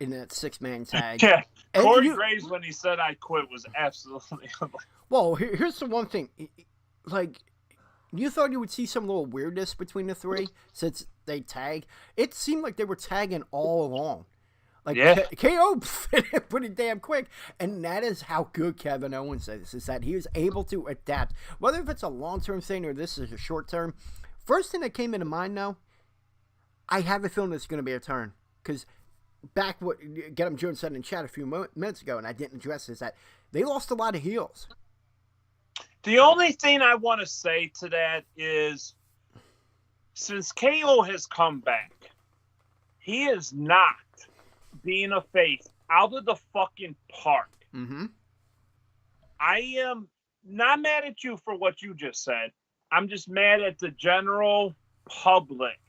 in that 6-man tag. Yeah, Corey Graves, when he said I quit, was absolutely. Well, here's the one thing. Like, you thought you would see some little weirdness between the three since they tag. It seemed like they were tagging all along. Like, yeah. KO fit it pretty damn quick. And that is how good Kevin Owens is that he was able to adapt. Whether if it's a long-term thing or this is a short-term. First thing that came into mind, though, I have a feeling it's going to be a turn. Because back what Get 'em Jones said in chat a few minutes ago, and I didn't address, is that they lost a lot of heels. The only thing I want to say to that is, since KO has come back, he is not being a face out of the fucking park. Mm-hmm. I am not mad at you for what you just said. I'm just mad at the general public.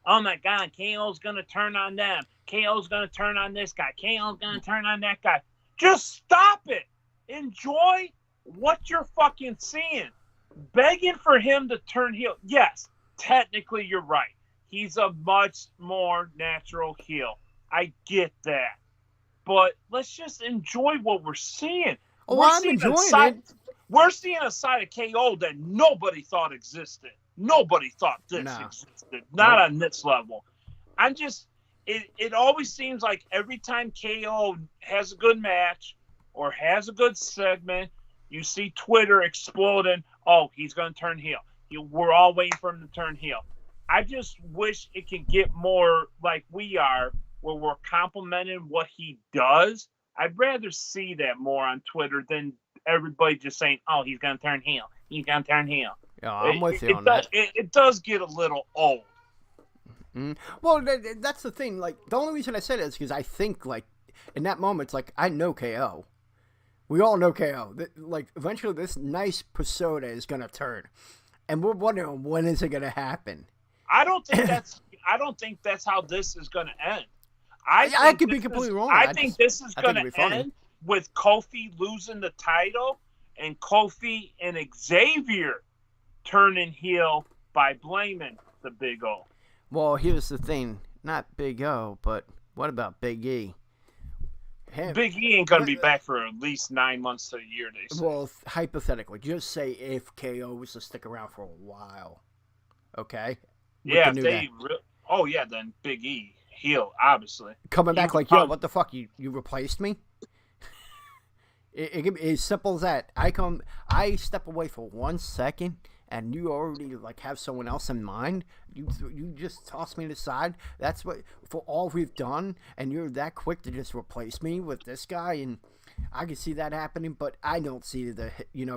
Oh my God, KO's going to turn on them. KO's going to turn on this guy. KO's going to turn on that guy. Just stop it. Enjoy what you're fucking seeing. Begging for him to turn heel. Yes, technically you're right. He's a much more natural heel. I get that. But let's just enjoy what we're seeing. Oh, I'm enjoying it. We're seeing a side of KO that nobody thought existed. Nobody thought this existed. Not on this level. It always seems like every time KO has a good match or has a good segment, you see Twitter exploding. Oh, he's going to turn heel. We're all waiting for him to turn heel. I just wish it could get more like we are, where we're complimenting what he does. I'd rather see that more on Twitter than everybody just saying, oh, he's going to turn heel. He's going to turn heel. Yeah, I'm with you on that. It does get a little old. Mm-hmm. Well, that's the thing. Like, the only reason I said it is because I think, like, in that moment, it's like, I know KO. We all know KO. Like, eventually this nice persona is going to turn. And we're wondering, when is it going to happen? I don't think that's how this is going to end. I could be completely wrong. I think this is going to end with Kofi losing the title and Kofi and Xavier turning heel by blaming the Big O. Well, here's the thing. Not Big O, but what about Big E? Big E ain't going to be back for at least 9 months to a year, they say. Well, hypothetically, just say if KO was to stick around for a while. Okay? Yeah, then Big E, heel, obviously. Coming back like, yo, what the fuck? You replaced me? It can be as simple as that. I step away for 1 second, and you already like have someone else in mind. You just toss me aside. That's what for all we've done, and you're that quick to just replace me with this guy, and I can see that happening. But I don't see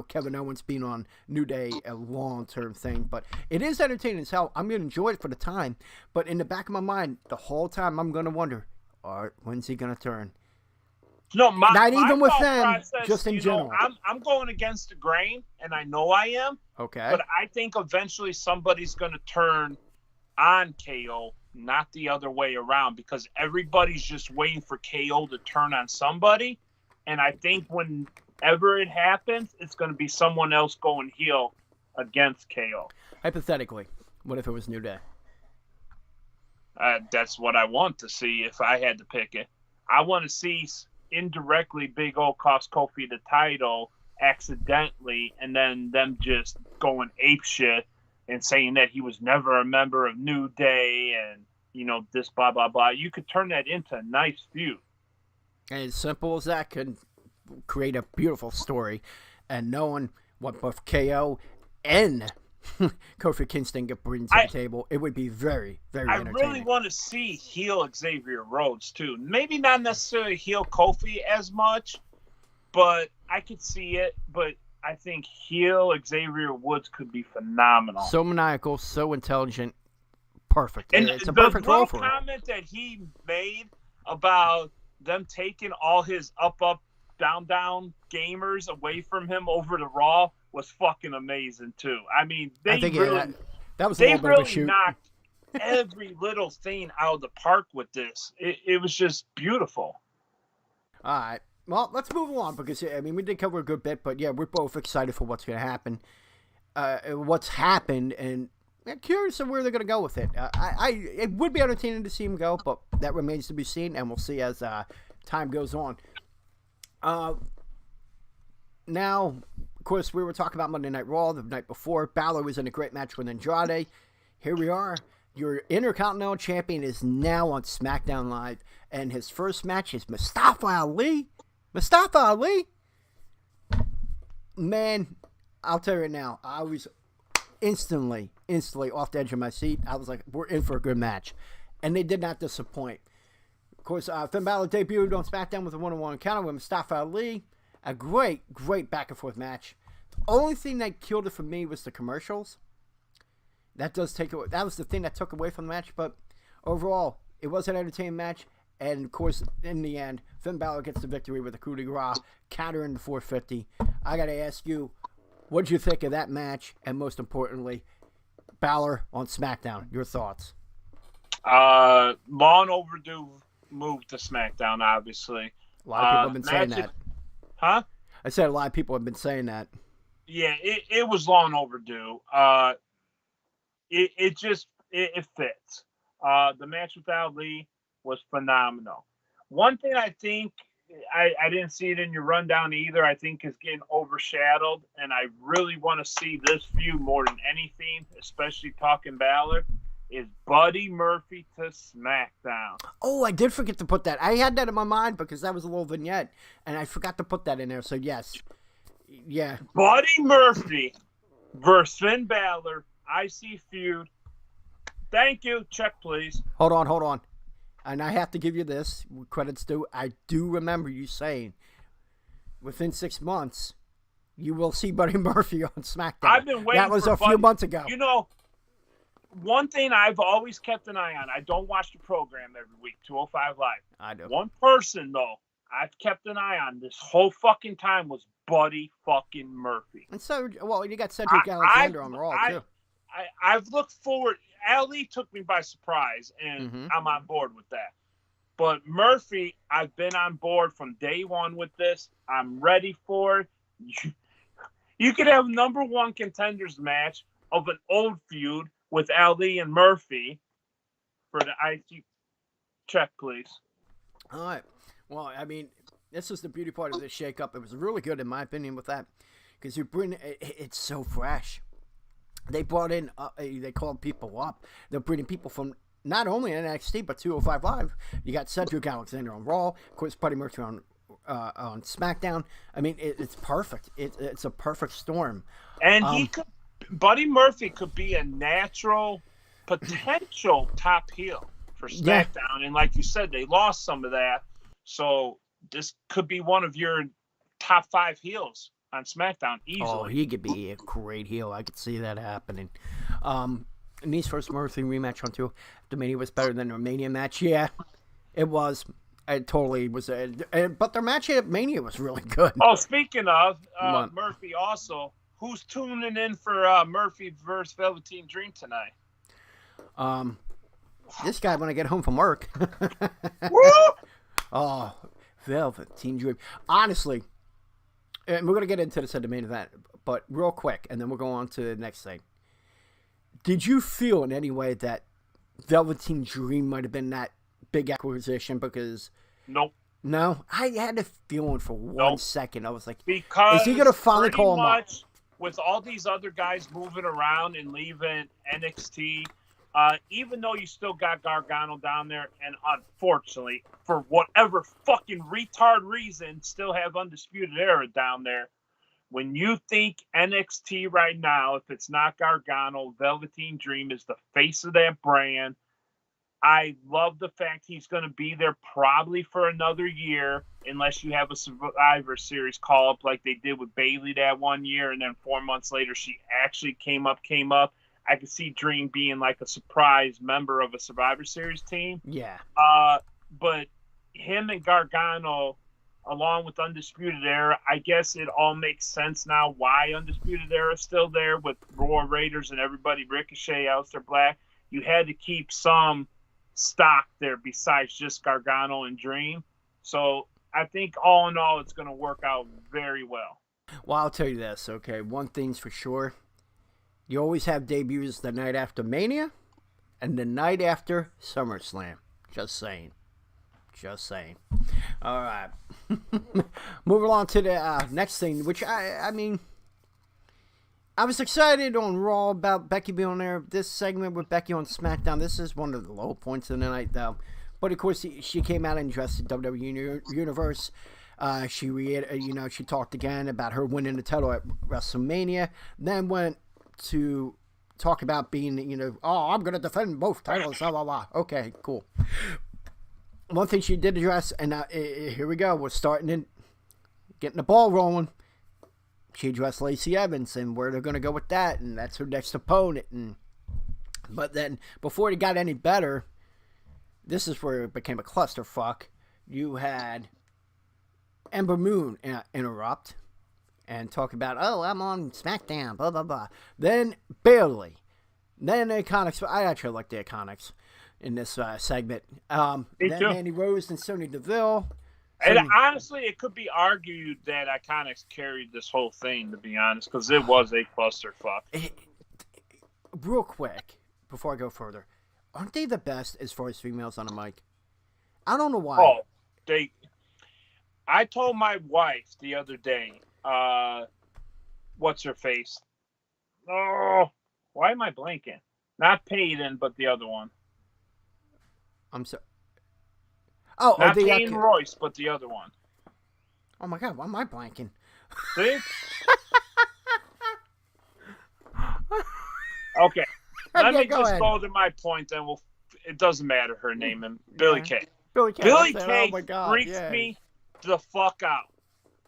Kevin Owens being on New Day a long-term thing. But it is entertaining as hell. I'm gonna enjoy it for the time, but in the back of my mind, the whole time I'm gonna wonder, all right, when's he gonna turn? No, not even with them, just in general. I'm going against the grain, and I know I am. Okay. But I think eventually somebody's going to turn on KO, not the other way around, because everybody's just waiting for KO to turn on somebody. And I think whenever it happens, it's going to be someone else going heel against KO. Hypothetically, what if it was New Day? That's what I want to see if I had to pick it. I want to see indirectly Big O cost Kofi the title accidentally, and then them just going apeshit and saying that he was never a member of New Day and this blah blah blah. You could turn that into a nice feud. And as simple as that could create a beautiful story, and knowing what both KO and Kofi Kingston could bring to the table, it would be very, very entertaining. I really want to see heel Xavier Rhodes too. Maybe not necessarily heel Kofi as much, but I could see it. But I think heel Xavier Woods could be phenomenal. So maniacal, so intelligent, perfect. And it's a perfect role for him. The comment that he made about them taking all his up, down gamers away from him over to Raw was fucking amazing too. I mean, that was a little bit of a shoot. Knocked every little thing out of the park with this. It was just beautiful. All right. Well, let's move on because we did cover a good bit, but yeah, we're both excited for what's going to happen. What's happened, and I'm curious of where they're going to go with it. It would be entertaining to see him go, but that remains to be seen, and we'll see as time goes on. Now, of course, we were talking about Monday Night Raw the night before. Balor was in a great match with Andrade. Here we are. Your Intercontinental Champion is now on SmackDown Live, and his first match is Mustafa Ali. Mustafa Ali? Man, I'll tell you right now, I was instantly off the edge of my seat. I was like, we're in for a good match. And they did not disappoint. Of course, Finn Balor debuted on SmackDown with a one-on-one encounter with Mustafa Ali. A great back-and-forth match. The only thing that killed it for me was the commercials. That was the thing that took away from the match. But overall, it was an entertaining match. And, of course, in the end, Finn Balor gets the victory with a coup de grace, countering the 450. I got to ask you, what did you think of that match? And most importantly, Balor on SmackDown. Your thoughts? Long overdue move to SmackDown, obviously. A lot of people have been saying that. Huh? I said a lot of people have been saying that. Yeah, it was long overdue. It fits. The match with Ali was phenomenal. One thing I think I didn't see it in your rundown either, I think is getting overshadowed, and I really want to see this feud more than anything, especially talking Balor, is Buddy Murphy to SmackDown. Oh, I did forget to put that. I had that in my mind because that was a little vignette, and I forgot to put that in there. So, yes. Yeah. Buddy Murphy versus Finn Balor, IC feud. Thank you. Check, please. Hold on. And I have to give you this. Credits due. I do remember you saying within 6 months, you will see Buddy Murphy on SmackDown. I've been waiting. That was a few months ago. One thing I've always kept an eye on, I don't watch the program every week, 205 Live. I do. One person, though, I've kept an eye on this whole fucking time was Buddy fucking Murphy. And so, well, you got Cedric Alexander on Raw, too. I've looked forward. Ali took me by surprise, and I'm on board with that. But Murphy, I've been on board from day one with this. I'm ready for it. You could have number one contenders match of an old feud with Ali and Murphy for the IC. Check, please. All right. Well, I mean, this is the beauty part of this shakeup. It was really good, in my opinion, with that. Because you bring it's so fresh. They brought in, they called people up. They're bringing people from not only NXT, but 205 Live. You got Cedric Alexander on Raw. Of course, Buddy Murphy on Smackdown. I mean, it's perfect. It's a perfect storm. And Buddy Murphy could be a natural potential top heel for SmackDown. Yeah. And like you said, they lost some of that. So this could be one of your top 5 heels on SmackDown easily. Oh, he could be a great heel. I could see that happening. Nice versus Murphy rematch on 2. The Mania was better than the Mania match. Yeah, it was. It totally was. But their match at Mania was really good. Oh, speaking of Murphy, also, who's tuning in for Murphy versus Velveteen Dream tonight? This guy when I get home from work. Oh, Velveteen Dream. Honestly, and we're gonna get into this at the main event, but real quick, and then we'll go on to the next thing. Did you feel in any way that Velveteen Dream might have been that big acquisition? Because no, I had a feeling for 1 second. I was like, because is he gonna finally call him up? With all these other guys moving around and leaving NXT, even though you still got Gargano down there, and unfortunately, for whatever fucking retard reason, still have Undisputed Era down there. When you think NXT right now, if it's not Gargano, Velveteen Dream is the face of that brand. I love the fact he's going to be there probably for another year, unless you have a Survivor Series call-up like they did with Bayley that 1 year, and then 4 months later she actually came up. I could see Dream being like a surprise member of a Survivor Series team. Yeah. But him and Gargano, along with Undisputed Era, I guess it all makes sense now why Undisputed Era is still there with Raw Raiders and everybody, Ricochet, Aleister Black. You had to keep some stock there besides just Gargano and Dream. So I think all in all, it's going to work out very well. Well, I'll tell you this, okay? One thing's for sure. You always have debuts the night after Mania and the night after SummerSlam. Just saying. All right. Move along to the next thing, which I mean, I was excited on Raw about Becky being on there. This segment with Becky on SmackDown, this is one of the low points of the night, though. But of course, she came out and dressed the WWE Universe. She talked again about her winning the title at WrestleMania. Then went to talk about being, I'm going to defend both titles. Blah, blah, blah. Okay, cool. One thing she did address, and here we go. We're getting the ball rolling. She addressed Lacey Evans and where they're going to go with that, and that's her next opponent. But then, before it got any better, this is where it became a clusterfuck. You had Ember Moon interrupt and talk about, I'm on SmackDown, blah, blah, blah. Then Bayley. Then the Iconics. I actually like the Iconics in this segment. Then Mandy Rose and Sonya Deville. And honestly, it could be argued that Iconics carried this whole thing, to be honest, because it was a clusterfuck. Real quick, before I go further, aren't they the best as far as females on the mic? I don't know why. Oh, I told my wife the other day, what's her face? Oh, why am I blanking? Not Peyton, but the other one. I'm sorry. Not Peyton Royce, but the other one. Oh my God, why am I blanking? See? Okay. Let me just go to my point, then it doesn't matter her name, and Billie Kay. Billie Kay. Billie Kay freaks me the fuck out.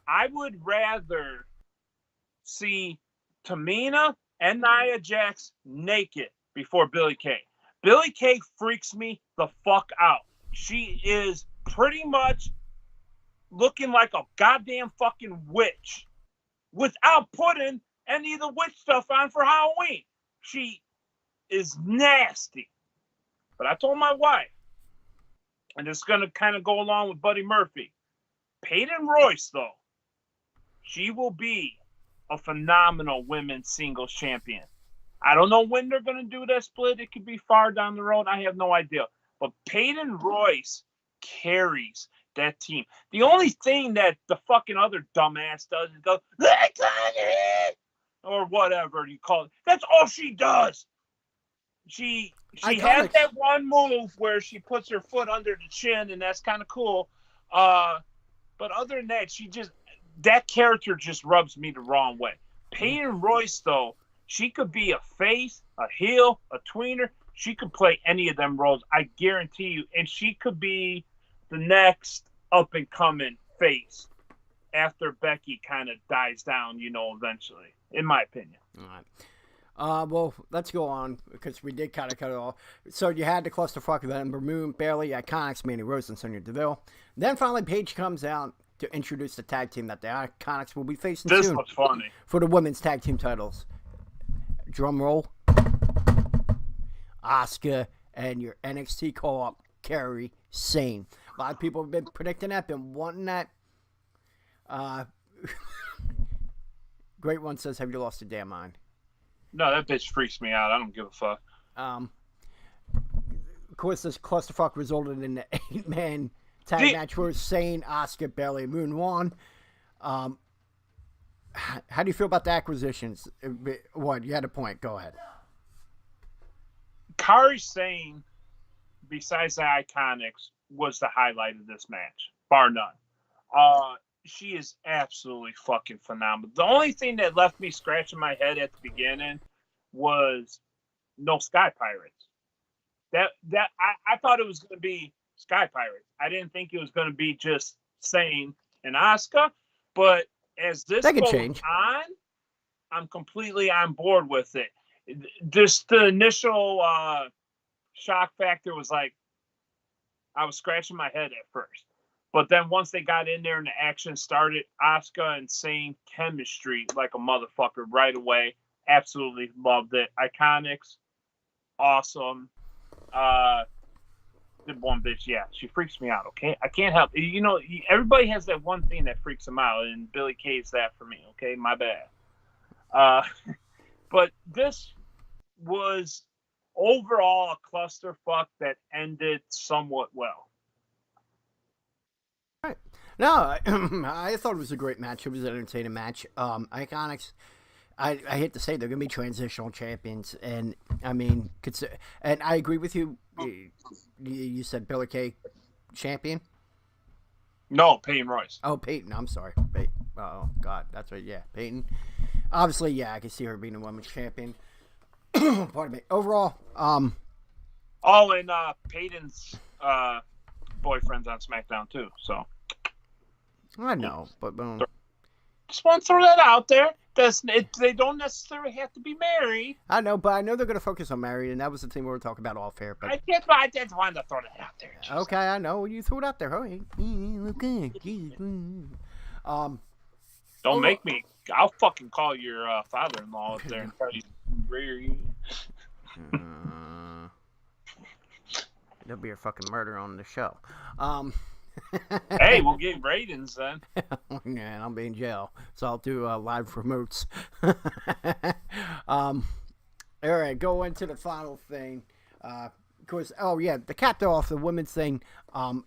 I would rather see Tamina and Nia Jax naked before Billie Kay. Billie Kay freaks me the fuck out. She is pretty much looking like a goddamn fucking witch without putting any of the witch stuff on for Halloween. She is nasty. But I told my wife, and it's going to kind of go along with Buddy Murphy, Peyton Royce, though, she will be a phenomenal women's singles champion. I don't know when they're going to do that split. It could be far down the road. I have no idea. But Peyton Royce carries that team. The only thing that the fucking other dumbass does is go, or whatever you call it. That's all she does. She has that one move where she puts her foot under the chin, and that's kind of cool. But other than that, that character just rubs me the wrong way. Peyton Royce, though, she could be a face, a heel, a tweener. She could play any of them roles, I guarantee you. And she could be the next up-and-coming face after Becky kind of dies down, eventually, in my opinion. All right. Well, let's go on, because we did kind of cut it off. So you had the clusterfuck of Ember Moon, Bayley, Iconics, Mandy Rose, and Sonya Deville. Then finally Paige comes out to introduce the tag team that the Iconics will be facing soon. This was funny. For the women's tag team titles. Drum roll. Asuka and your NXT call-up, Kairi Sane. A lot of people have been predicting that, been wanting that. Great One says, have you lost your damn mind? No, that bitch freaks me out. I don't give a fuck. Of course, this clusterfuck resulted in the 8-man tag match where Sane, Asuka, Bayley, and Moon won. How do you feel about the acquisitions? What? You had a point. Go ahead. Kairi Sane, besides the Iconics, was the highlight of this match, bar none. She is absolutely fucking phenomenal. The only thing that left me scratching my head at the beginning was no Sky Pirates. I thought it was going to be Sky Pirates. I didn't think it was going to be just Sane and Asuka. But as this goes on, I'm completely on board with it. Just the initial shock factor was like, I was scratching my head at first. But then once they got in there and the action started, Asuka and Sane chemistry like a motherfucker right away. Absolutely loved it. Iconics, awesome. The one bitch, yeah, she freaks me out, okay? I can't help it. Everybody has that one thing that freaks them out, and Billy Kay's that for me, okay? My bad. But this was overall a clusterfuck that ended somewhat well. Right. No, I thought it was a great match. It was an entertaining match. Iconics, I hate to say they're going to be transitional champions, and I mean, and I agree with you. You said Billy Kay champion? No, Peyton Royce. Oh, Peyton. I'm sorry. Oh, God. That's right. Yeah, Peyton. Obviously, yeah, I can see her being a women's champion. Pardon me. Overall, and Peyton's boyfriend's on SmackDown too, so. I know, but just want to throw that out there. They don't necessarily have to be married. I know, but I know they're going to focus on married, and that was the thing we were talking about off air. But I just wanted to throw that out there. Jesus. Okay, I know. You threw it out there. Okay. Don't make me. I'll fucking call your father-in-law up there and tell you where you. There'll be a fucking murder on the show. Hey, we'll get ratings then. Yeah, I'll be in jail, so I'll do live remotes. All right, go into the final thing. Of course, the cap off the women's thing. I'm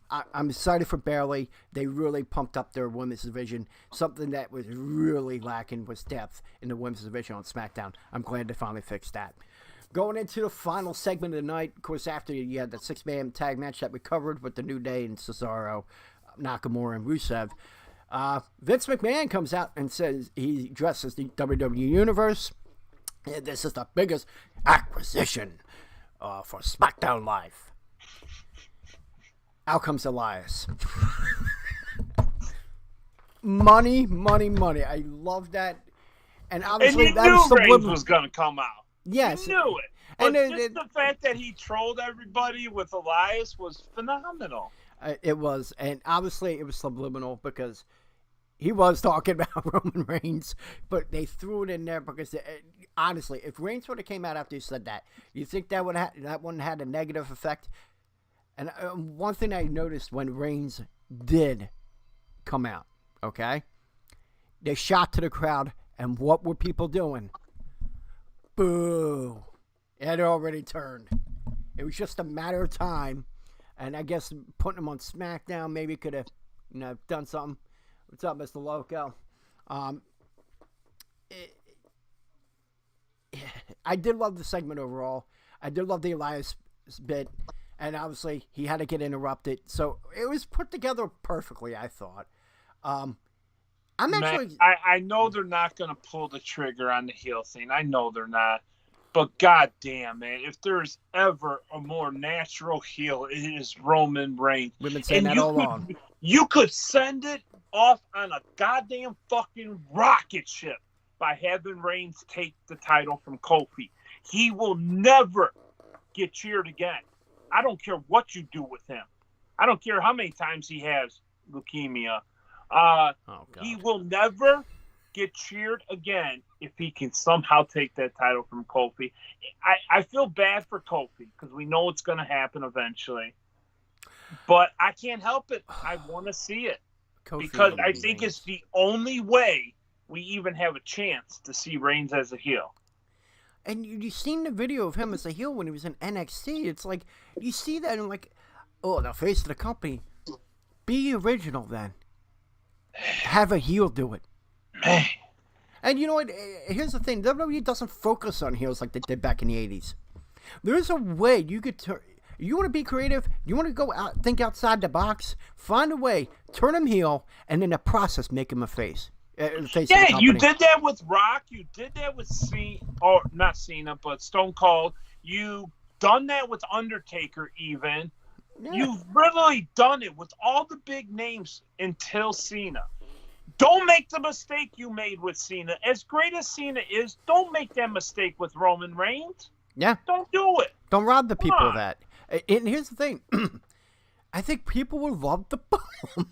excited for Bayley. They really pumped up their women's division. Something that was really lacking was depth in the women's division on SmackDown. I'm glad they finally fixed that. Going into the final segment of the night, of course, after you had the 6-man tag match that we covered with the New Day and Cesaro, Nakamura, and Rusev, Vince McMahon comes out and says he addresses the WWE Universe. And this is the biggest acquisition for SmackDown Live. Out comes Elias. Money, money, money. I love that. And obviously, and you knew Reigns was going to come out. Yes. You knew it. But just the fact that he trolled everybody with Elias was phenomenal. It was, and obviously it was subliminal because he was talking about Roman Reigns, but they threw it in there because, honestly, if Reigns would have came out after he said that, you think that wouldn't had a negative effect? And one thing I noticed when Reigns did come out, okay, they shot to the crowd, and what were people doing? Boo! It had already turned. It was just a matter of time, and I guess putting him on Smackdown maybe could have, done something. What's up, Mr. Loco? I did love the segment overall. I did love the Elias bit, and obviously he had to get interrupted. So it was put together perfectly, I thought. I'm actually... I know they're not going to pull the trigger on the heel thing. I know they're not. But goddamn, man, if there's ever a more natural heel, it is Roman Reigns. We've been saying that all along. You could send it off on a goddamn fucking rocket ship by having Reigns take the title from Kofi. He will never get cheered again. I don't care what you do with him. I don't care how many times he has leukemia. He will never get cheered again if he can somehow take that title from Kofi. I feel bad for Kofi because we know it's going to happen eventually. But I can't help it. I want to see it. Kofi because I think it's the only way we even have a chance to see Reigns as a heel. And you seen the video of him as a heel when he was in NXT. It's like, you see that and like, oh, the face of the company. Be original then. Have a heel do it. Man. And you know what? Here's the thing. WWE doesn't focus on heels like they did back in the 80s. There's a way you could turn... You want to be creative? You want to go out, think outside the box? Find a way. Turn him heel, and in the process, make him a face. Yeah, you did that with Rock. You did that with not Cena, but Stone Cold. You done that with Undertaker even. Yeah. You've really done it with all the big names until Cena. Don't make the mistake you made with Cena. As great as Cena is, don't make that mistake with Roman Reigns. Yeah. Don't do it. Don't rob the people of that. And here's the thing. I think people will love the bomb.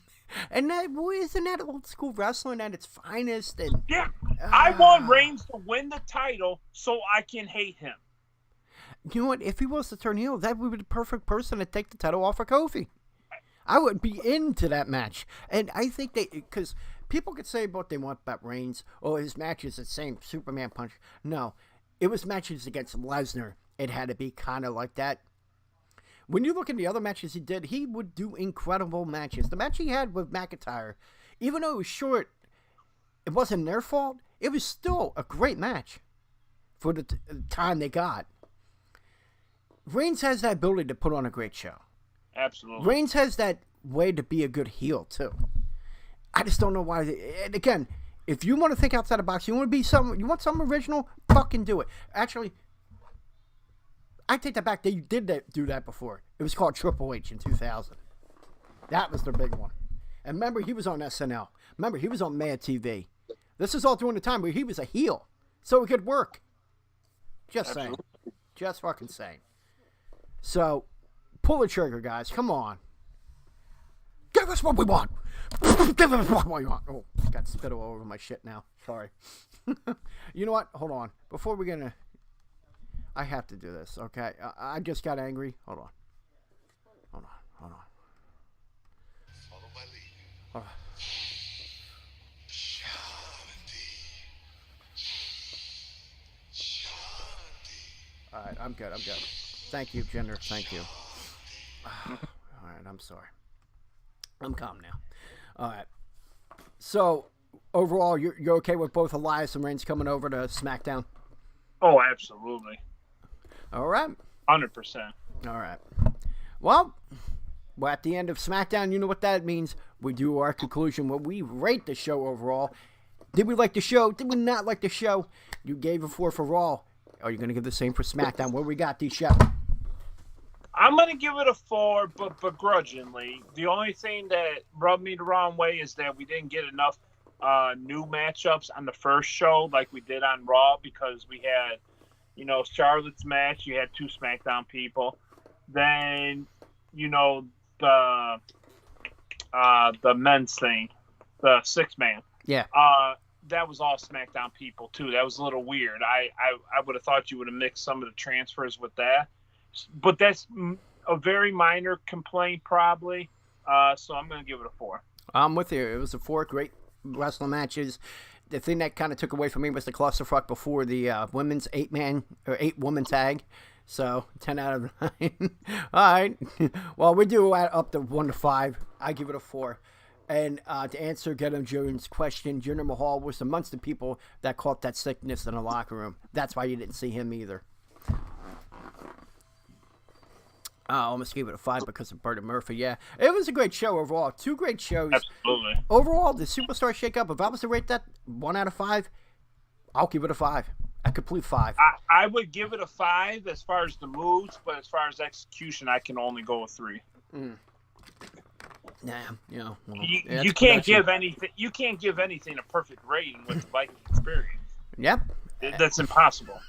And that, boy, isn't that old school wrestling at its finest? And yeah. I want Reigns to win the title so I can hate him. You know what? If he was to turn heel, that would be the perfect person to take the title off of Kofi. I would be into that match. And I think because people could say what they want about Reigns. Oh, his match is the same Superman punch. No. It was matches against Lesnar. It had to be kind of like that. When you look at the other matches he did, he would do incredible matches. The match he had with McIntyre, even though it was short, it wasn't their fault. It was still a great match for the time they got. Reigns has that ability to put on a great show. Absolutely. Reigns has that way to be a good heel, too. I just don't know why. And again, if you want to think outside the box, you want something original, fucking do it. Actually, I take that back. They did do that before. It was called Triple H in 2000. That was their big one. And remember, he was on SNL. Remember, he was on Mad TV. This is all during the time where he was a heel, so it could work. Just saying. Just fucking saying. So, pull the trigger, guys. Come on. Give us what we want. Give us what we want. Oh, got spit all over my shit now. Sorry. You know what? Hold on. Before we're gonna... I have to do this, okay? I just got angry. Hold on. Hold on. All right, I'm good. Thank you, Jinder. Thank you. All right, I'm sorry. I'm calm now. All right. So, overall, you're okay with both Elias and Reigns coming over to SmackDown? Oh, absolutely. All right. 100%. All right. Well, we're at the end of SmackDown. You know what that means. We do our conclusion when we rate the show overall. Did we like the show? Did we not like the show? You gave a 4 for Raw. Are you going to give the same for SmackDown? What we got, Dshep? I'm going to give it a 4, but begrudgingly. The only thing that rubbed me the wrong way is that we didn't get enough new matchups on the first show like we did on Raw, because we had, Charlotte's match. You had 2 SmackDown people. Then, the the men's thing, the 6-man. Yeah. That was all SmackDown people too. That was a little weird. I would have thought you would have mixed some of the transfers with that, but that's a very minor complaint probably. So I'm going to give it a 4. I'm with you. It was a 4 great wrestling matches. The thing that kind of took away from me was the clusterfuck before the women's 8-woman tag. So 10 out of 9. All right. Well, we do add up to 1 to 5. I give it a 4. And to answer Gedham Jones' question, Jinder Mahal was amongst the people that caught that sickness in the locker room. That's why you didn't see him either. I almost gave it a 5 because of Burton Murphy. Yeah, it was a great show overall. 2 great shows. Absolutely. Overall, the Superstar Shakeup, if I was to rate that 1 out of 5, I'll give it a 5. A complete 5. I would give it a 5 as far as the moves, but as far as execution, I can only go with 3. Yeah, you know. Well, you can't give anything. You can't give anything a perfect rating with the Viking experience. Yep. That's impossible.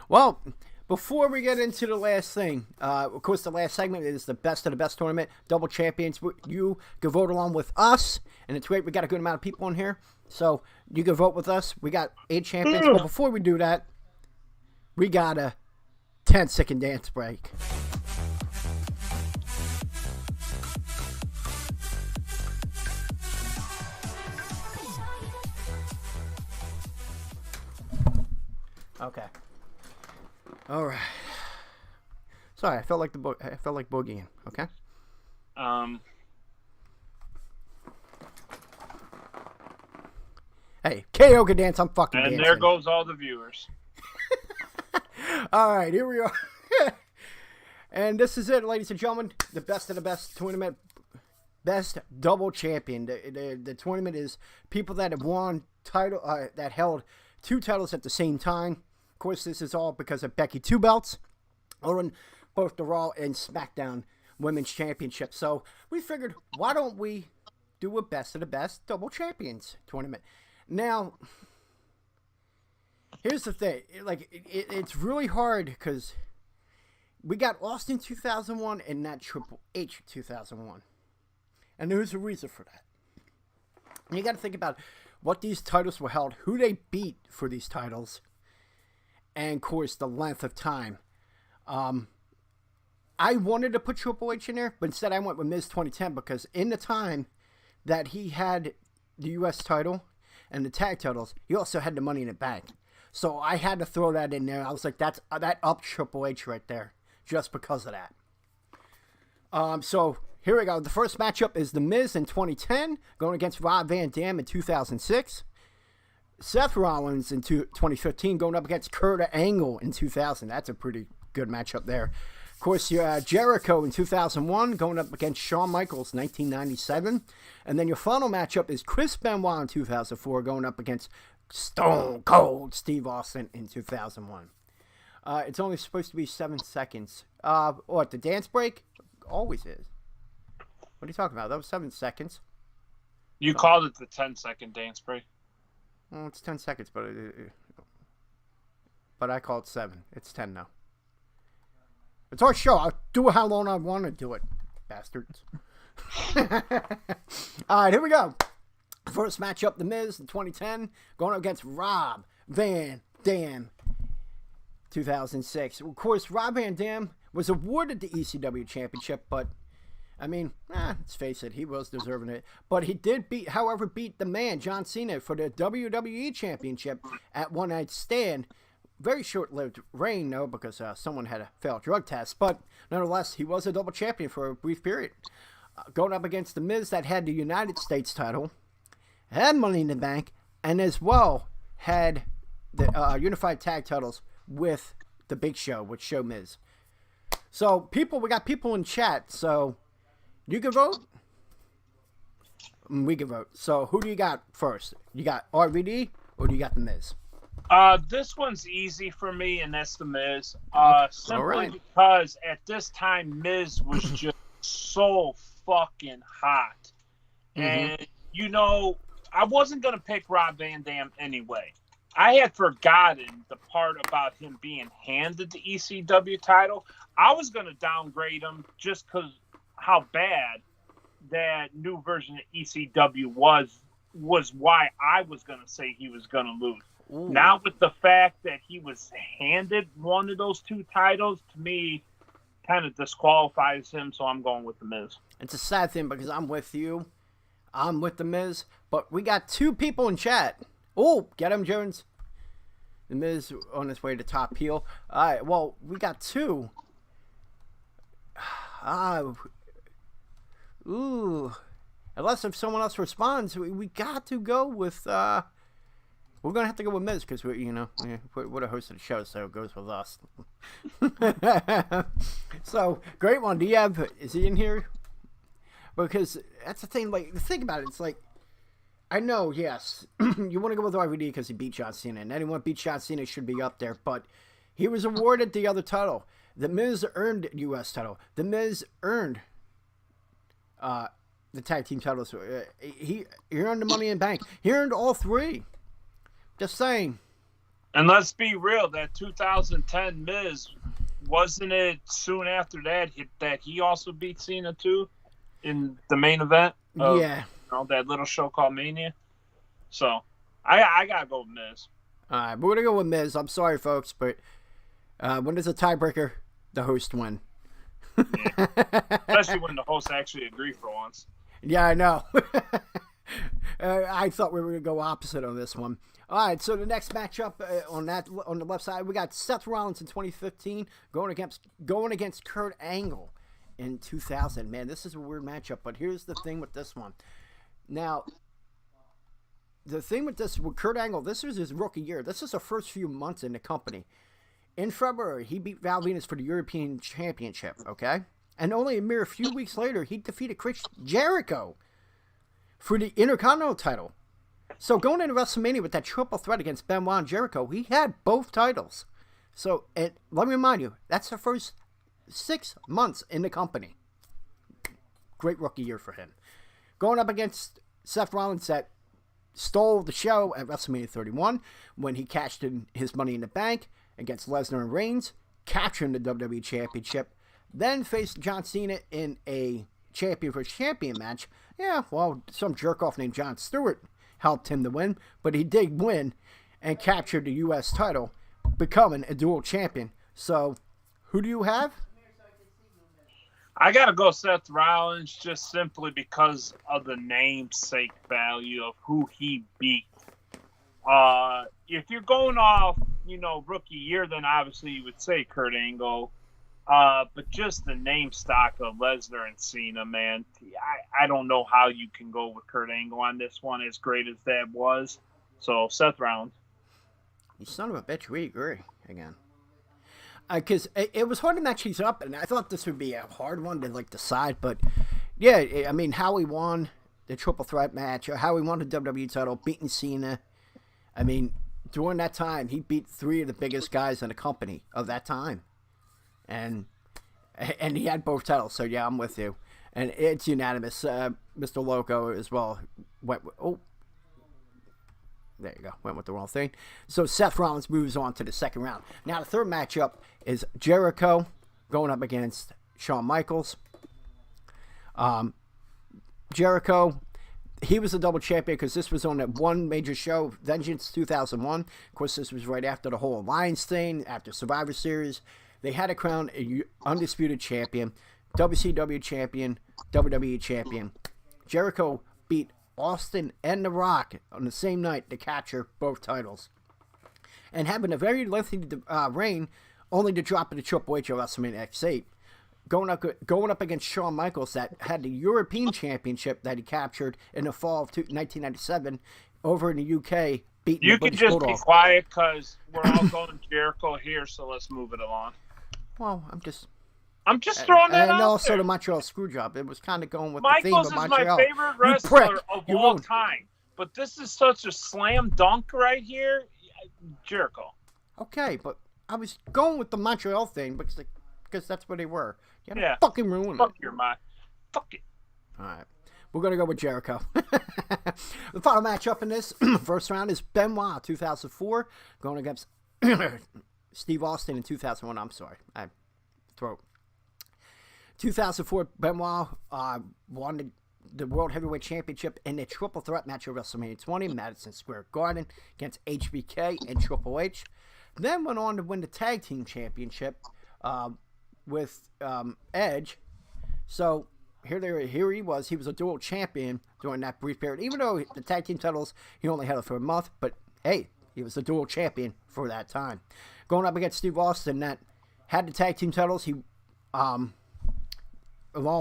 Well, before we get into the last thing, of course, the last segment is the best of the best tournament, double champions. You can vote along with us, and it's great. We got a good amount of people in here, so you can vote with us. We got 8 champions, but before we do that, we got a 10-second dance break. Okay. All right. Sorry, I felt like boogieing. Okay. Hey, KO can dance. I'm fucking dancing. And there goes all the viewers. All right, here we are. And this is it, ladies and gentlemen. The best of the best tournament. Best double champion. The tournament is people that have won title that held 2 titles at the same time. Of course, this is all because of Becky 2 belts on both the Raw and SmackDown Women's Championship. So we figured, why don't we do a best of the best double champions tournament? Now, here's the thing. It's really hard because we got Austin 2001 and not Triple H 2001. And there's a reason for that. And you got to think about what these titles were held, who they beat for these titles, and, of course, the length of time. I wanted to put Triple H in there, but instead I went with Miz 2010 because in the time that he had the U.S. title and the tag titles, he also had the Money in the Bank. So I had to throw that in there. I was like, that upped Triple H right there just because of that. So here we go. The first matchup is The Miz in 2010 going against Rob Van Dam in 2006. Seth Rollins in 2015 going up against Kurt Angle in 2000. That's a pretty good matchup there. Of course, you had Jericho in 2001 going up against Shawn Michaels 1997. And then your final matchup is Chris Benoit in 2004 going up against Stone Cold Steve Austin in 2001. It's only supposed to be 7 seconds. What, the dance break? Always is. What are you talking about? That was 7 seconds. You called it the 10-second dance break. Well, it's 10 seconds, but I call it 7. It's 10 now. It's our show. I'll do it how long I want to do it, bastards. All right, here we go. First matchup, The Miz in 2010, going up against Rob Van Dam, 2006. Of course, Rob Van Dam was awarded the ECW championship, but I mean, let's face it, he was deserving it. But he did beat the man, John Cena, for the WWE Championship at One Night Stand. Very short-lived reign, though, because someone had a failed drug test. But nonetheless, he was a double champion for a brief period. Going up against The Miz that had the United States title, had Money in the Bank, and as well had the unified tag titles with the Big Show, with Show Miz. So, we got people in chat, so you can vote. We can vote. So, who do you got first? You got RVD or do you got The Miz? This one's easy for me, and that's The Miz. Simply because at this time, Miz was just so fucking hot. And, I wasn't going to pick Rob Van Dam anyway. I had forgotten the part about him being handed the ECW title. I was going to downgrade him just because how bad that new version of ECW was why I was going to say he was going to lose. Ooh. Now with the fact that he was handed one of those two titles, to me, kind of disqualifies him, so I'm going with The Miz. It's a sad thing because I'm with you. I'm with The Miz, but we got two people in chat. Oh, get him, Jones. The Miz on his way to top heel. All right, well, we got two. Unless if someone else responds, we got to go with. We're gonna have to go with Miz because we're the host of the show, so it goes with us. So great one. Is he in here? Because that's the thing. Like, think about it. It's like, I know, yes, you want to go with RVD because he beat John Cena, and anyone beat John Cena should be up there. But he was awarded the other title. The Miz earned U.S. title. The Miz earned the tag team titles. He earned the Money in the Bank. He earned all three. Just saying. And let's be real, that 2010 Miz, wasn't it soon after that he also beat Cena too in the main event? Yeah. That little show called Mania. So, I gotta go with Miz. All right, we're gonna go with Miz. I'm sorry, folks, but when there's a tiebreaker, the host win. Yeah. Especially when the hosts actually agree for once. Yeah, I know. I thought we were gonna go opposite on this one. All right, so the next matchup on the left side, we got Seth Rollins in 2015 going against Kurt Angle in 2000. Man, this is a weird matchup, but here's the thing with this one. Now, the thing with Kurt Angle, this was his rookie year. This is the first few months in the company. In February, he beat Val Venus for the European Championship, okay? And only a mere few weeks later, he defeated Chris Jericho for the Intercontinental title. So going into WrestleMania with that triple threat against Benoit and Jericho, he had both titles. So, let me remind you, that's the first 6 months in the company. Great rookie year for him. Going up against Seth Rollins that stole the show at WrestleMania 31 when he cashed in his Money in the Bank against Lesnar and Reigns, capturing the WWE Championship, then faced John Cena in a champion versus champion match. Yeah, well, some jerk-off named Jon Stewart helped him to win, but he did win and captured the U.S. title, becoming a dual champion. So, who do you have? I got to go Seth Rollins just simply because of the namesake value of who he beat. If you're going off, rookie year, then obviously you would say Kurt Angle. But just the name stock of Lesnar and Cena, man, I don't know how you can go with Kurt Angle on this one, as great as that was. So, Seth Rollins. You son of a bitch, we agree again. Because it was hard to match these up, and I thought this would be a hard one to decide. But yeah, I mean, how he won the triple threat match, or how he won the WWE title, beating Cena. I mean, during that time, he beat 3 of the biggest guys in the company of that time, and he had both titles. So yeah, I'm with you, and it's unanimous. Mr. Loco as well went. There you go. Went with the wrong thing. So Seth Rollins moves on to the second round. Now the third matchup is Jericho going up against Shawn Michaels. Jericho, he was a double champion because this was on that one major show, Vengeance 2001. Of course, this was right after the whole Alliance thing, after Survivor Series. They had to crown a undisputed champion, WCW champion, WWE champion. Jericho beat Austin and The Rock on the same night to capture both titles, and having a very lengthy reign, only to drop in the Triple H at WrestleMania X8, going up against Shawn Michaels that had the European Championship that he captured in the fall of 1997 over in the UK. You can just be quiet because we're all going Jericho here, so let's move it along. Well, I'm just throwing that out and also there. The Montreal Screwjob. It was kind of going with Michaels the theme of Montreal. is my favorite wrestler of all time. But this is such a slam dunk right here. Jericho. Okay, but I was going with the Montreal thing because that's where they were. You yeah. Fucking ruin it. Fuck your mind. Fuck it. All right. We're going to go with Jericho. The final matchup in this first round is Benoit 2004 going against Steve Austin in 2001. I'm sorry. Throat. 2004, Benoit won the World Heavyweight Championship in a triple threat match at WrestleMania 20, Madison Square Garden, against HBK and Triple H. Then went on to win the Tag Team Championship with Edge. So here he was. He was a dual champion during that brief period. Even though the tag team titles, he only had it for a month. But, hey, he was a dual champion for that time. Going up against Steve Austin, that had the tag team titles. He, along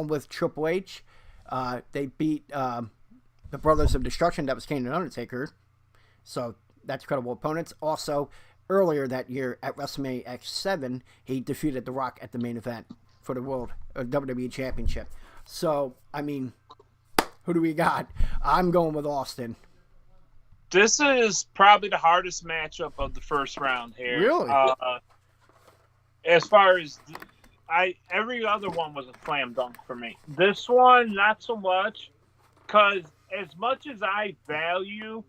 with Triple H, they beat the Brothers of Destruction. That was Kane and Undertaker. So that's credible opponents. Also, earlier that year at WrestleMania X7, he defeated The Rock at the main event for the World WWE Championship. So, I mean, who do we got? I'm going with Austin. This is probably the hardest matchup of the first round here. Really? As far as every other one was a slam dunk for me. This one, not so much, because as much as I value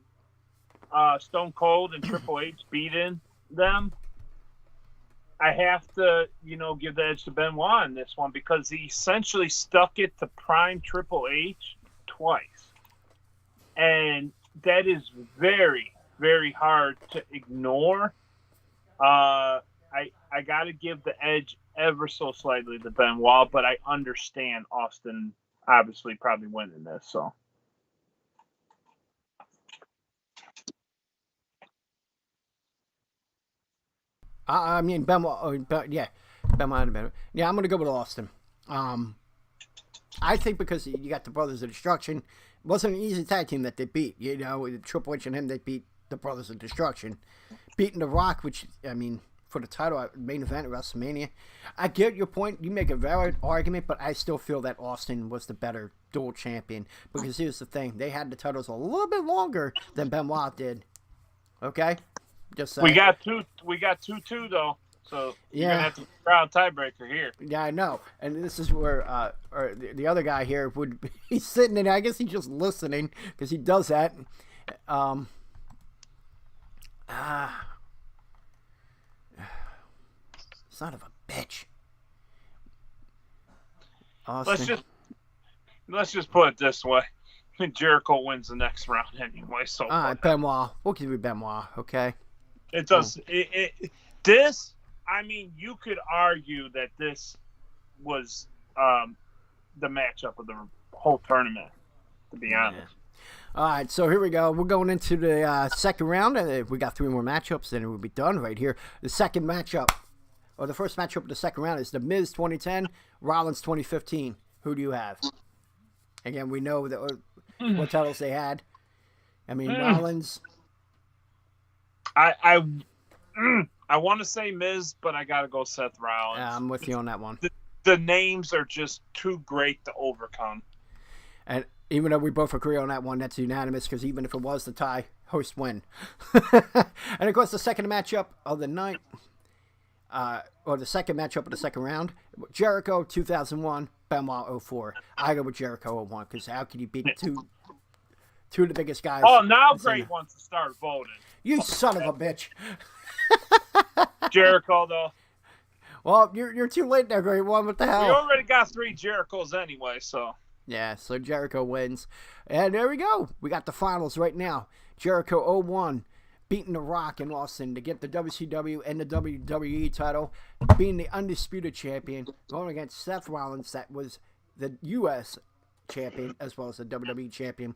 Stone Cold and Triple H beating them, I have to, give the edge to Benoit in this one because he essentially stuck it to prime Triple H twice. And that is very, very hard to ignore. I got to give the edge ever so slightly to Benoit, but I understand Austin obviously probably winning this. So. I mean, Benoit, yeah, Benoit. Yeah, I'm going to go with Austin. I think because you got the Brothers of Destruction, it wasn't an easy tag team that they beat. Triple H and him, they beat the Brothers of Destruction. Beating The Rock, which, I mean, for the title main event at WrestleMania. I get your point. You make a valid argument, but I still feel that Austin was the better dual champion. Because here's the thing. They had the titles a little bit longer than Benoit did. Okay? Just saying. We got 2-2 though. So you're gonna have to crowd tiebreaker here. Yeah, I know. And this is where the other guy here would be sitting and I guess he's just listening because he does that. Son of a bitch. Austin. Let's just put it this way. Jericho wins the next round anyway. So all right, Benoit. We'll give you Benoit, okay? It does. This, I mean, you could argue that this was the matchup of the whole tournament, to be honest. All right, so here we go. We're going into the second round. And we got 3 more matchups, then we'll be done right here. The second matchup, or the first matchup of the second round, is The Miz 2010, Rollins 2015. Who do you have? Again, we know that what titles they had. I mean, Rollins. I want to say Miz, but I got to go Seth Rollins. Yeah, I'm with you on that one. The names are just too great to overcome. And even though we both agree on that one, that's unanimous, because even if it was the tie, host win. And, of course, the second matchup of the night, or the second matchup of the second round, Jericho 2001, Benoit 04. I go with Jericho 01, because how can you beat two of the biggest guys? Oh, now Great wants to start voting. You son of a bitch. Jericho, though. Well, you're too late there, Great One. What the hell? We already got 3 Jerichos anyway, so. Yeah, so Jericho wins. And there we go. We got the finals right now. Jericho 01 beating The Rock in Austin to get the WCW and the WWE title, being the undisputed champion, going against Seth Rollins, that was the U.S. champion as well as the WWE champion,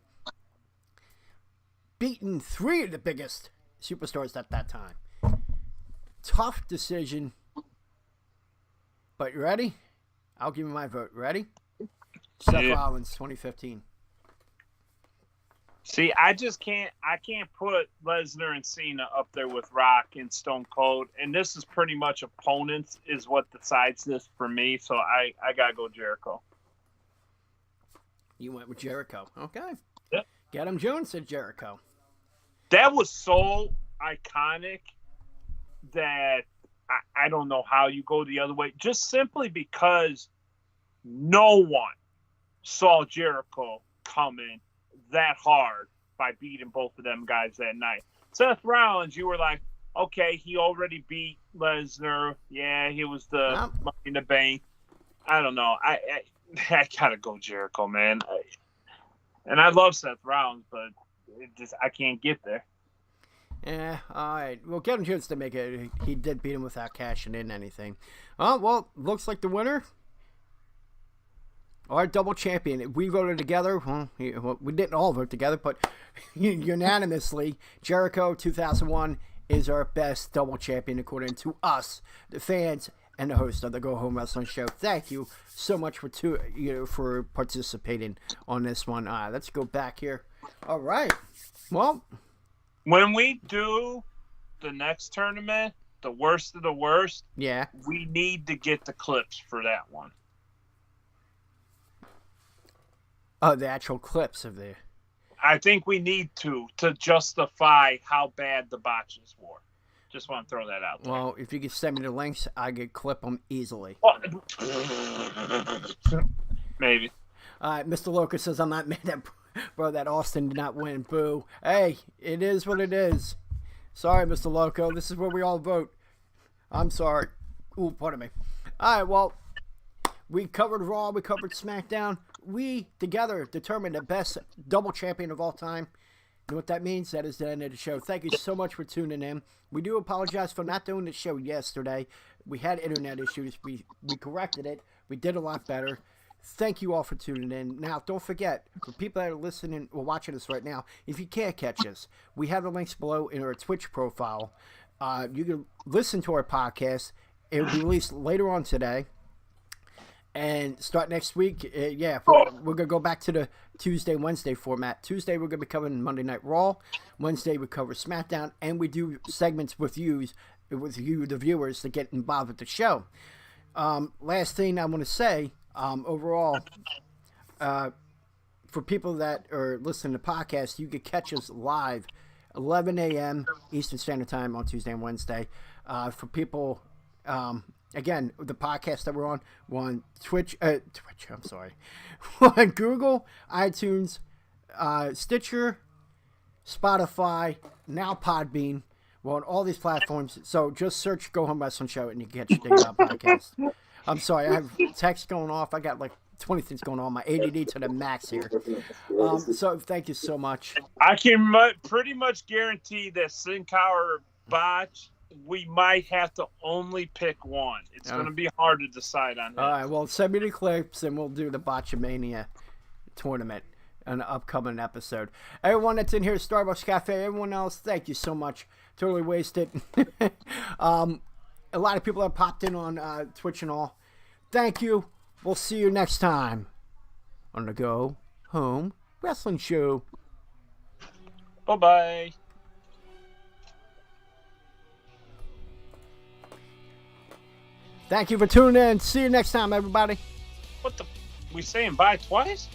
beating 3 of the biggest superstars at that time. Tough decision. But you ready? I'll give you my vote. Ready? Seth Rollins, 2015. See, I can't put Lesnar and Cena up there with Rock and Stone Cold, and this is pretty much opponents is what decides this for me, so I gotta go Jericho. You went with Jericho. Okay. Yep. Get him Jones said Jericho. That was so iconic that I don't know how you go the other way, just simply because no one saw Jericho coming that hard by beating both of them guys that night. Seth Rollins, you were like, okay, he already beat Lesnar. Yeah, he was the Money in the Bank. I don't know. I gotta go Jericho, man. And I love Seth Rollins, but I can't get there. Yeah, all right. Well, Kevin Jones to make it. He did beat him without cashing in anything. Oh, well, looks like the winner, our double champion. We voted together. Well, we didn't all vote together, but unanimously, Jericho 2001 is our best double champion according to us, the fans, and the host of the Go Home Wrestling Show. Thank you so much for participating on this one. Let's go back here. All right. Well, when we do the next tournament, the worst of the worst, yeah, we need to get the clips for that one. Oh, the actual clips of the. I think we need to justify how bad the botches were. Just want to throw that out there. Well, if you could send me the links, I could clip them easily. Maybe. All right, Mr. Loca says, I'm not mad at bro that Austin did not win. Boo. Hey, it is what it is. Sorry, Mr. Loco. This is where we all vote. I'm sorry. Ooh, pardon me. All right, well, we covered Raw. We covered SmackDown. We, together, determined the best double champion of all time. You know what that means? That is the end of the show. Thank you so much for tuning in. We do apologize for not doing the show yesterday. We had internet issues. We corrected it. We did a lot better. Thank you all for tuning in. Now, don't forget, for people that are listening or watching us right now, if you can't catch us, we have the links below in our Twitch profile. You can listen to our podcast. It will be released later on today. And start next week, we're going to go back to the Tuesday, Wednesday format. Tuesday, we're going to be covering Monday Night Raw. Wednesday, we cover SmackDown. And we do segments with you, the viewers, to get involved with the show. Last thing I want to say, overall, for people that are listening to podcasts, you can catch us live 11 a.m. Eastern Standard Time on Tuesday and Wednesday. For people... again, the podcast that we're on Twitch, I'm sorry, on Google, iTunes, Stitcher, Spotify, now Podbean. We're on all these platforms. So just search Go Home Wrestling Show and you can catch the podcast. I'm sorry, I have text going off. I got like 20 things going on. My ADD to the max here. So thank you so much. I can pretty much guarantee that Sin Cara Botch, we might have to only pick one. It's going to be hard to decide on that. All right, well, send me the clips and we'll do the Botchamania tournament in an upcoming episode. Everyone that's in here at Starbucks Cafe, everyone else, thank you so much. Totally wasted. A lot of people have popped in on Twitch and all. Thank you. We'll see you next time on the Go Home Wrestling Show. Bye-bye. Thank you for tuning in. See you next time, everybody. What the? We saying bye twice?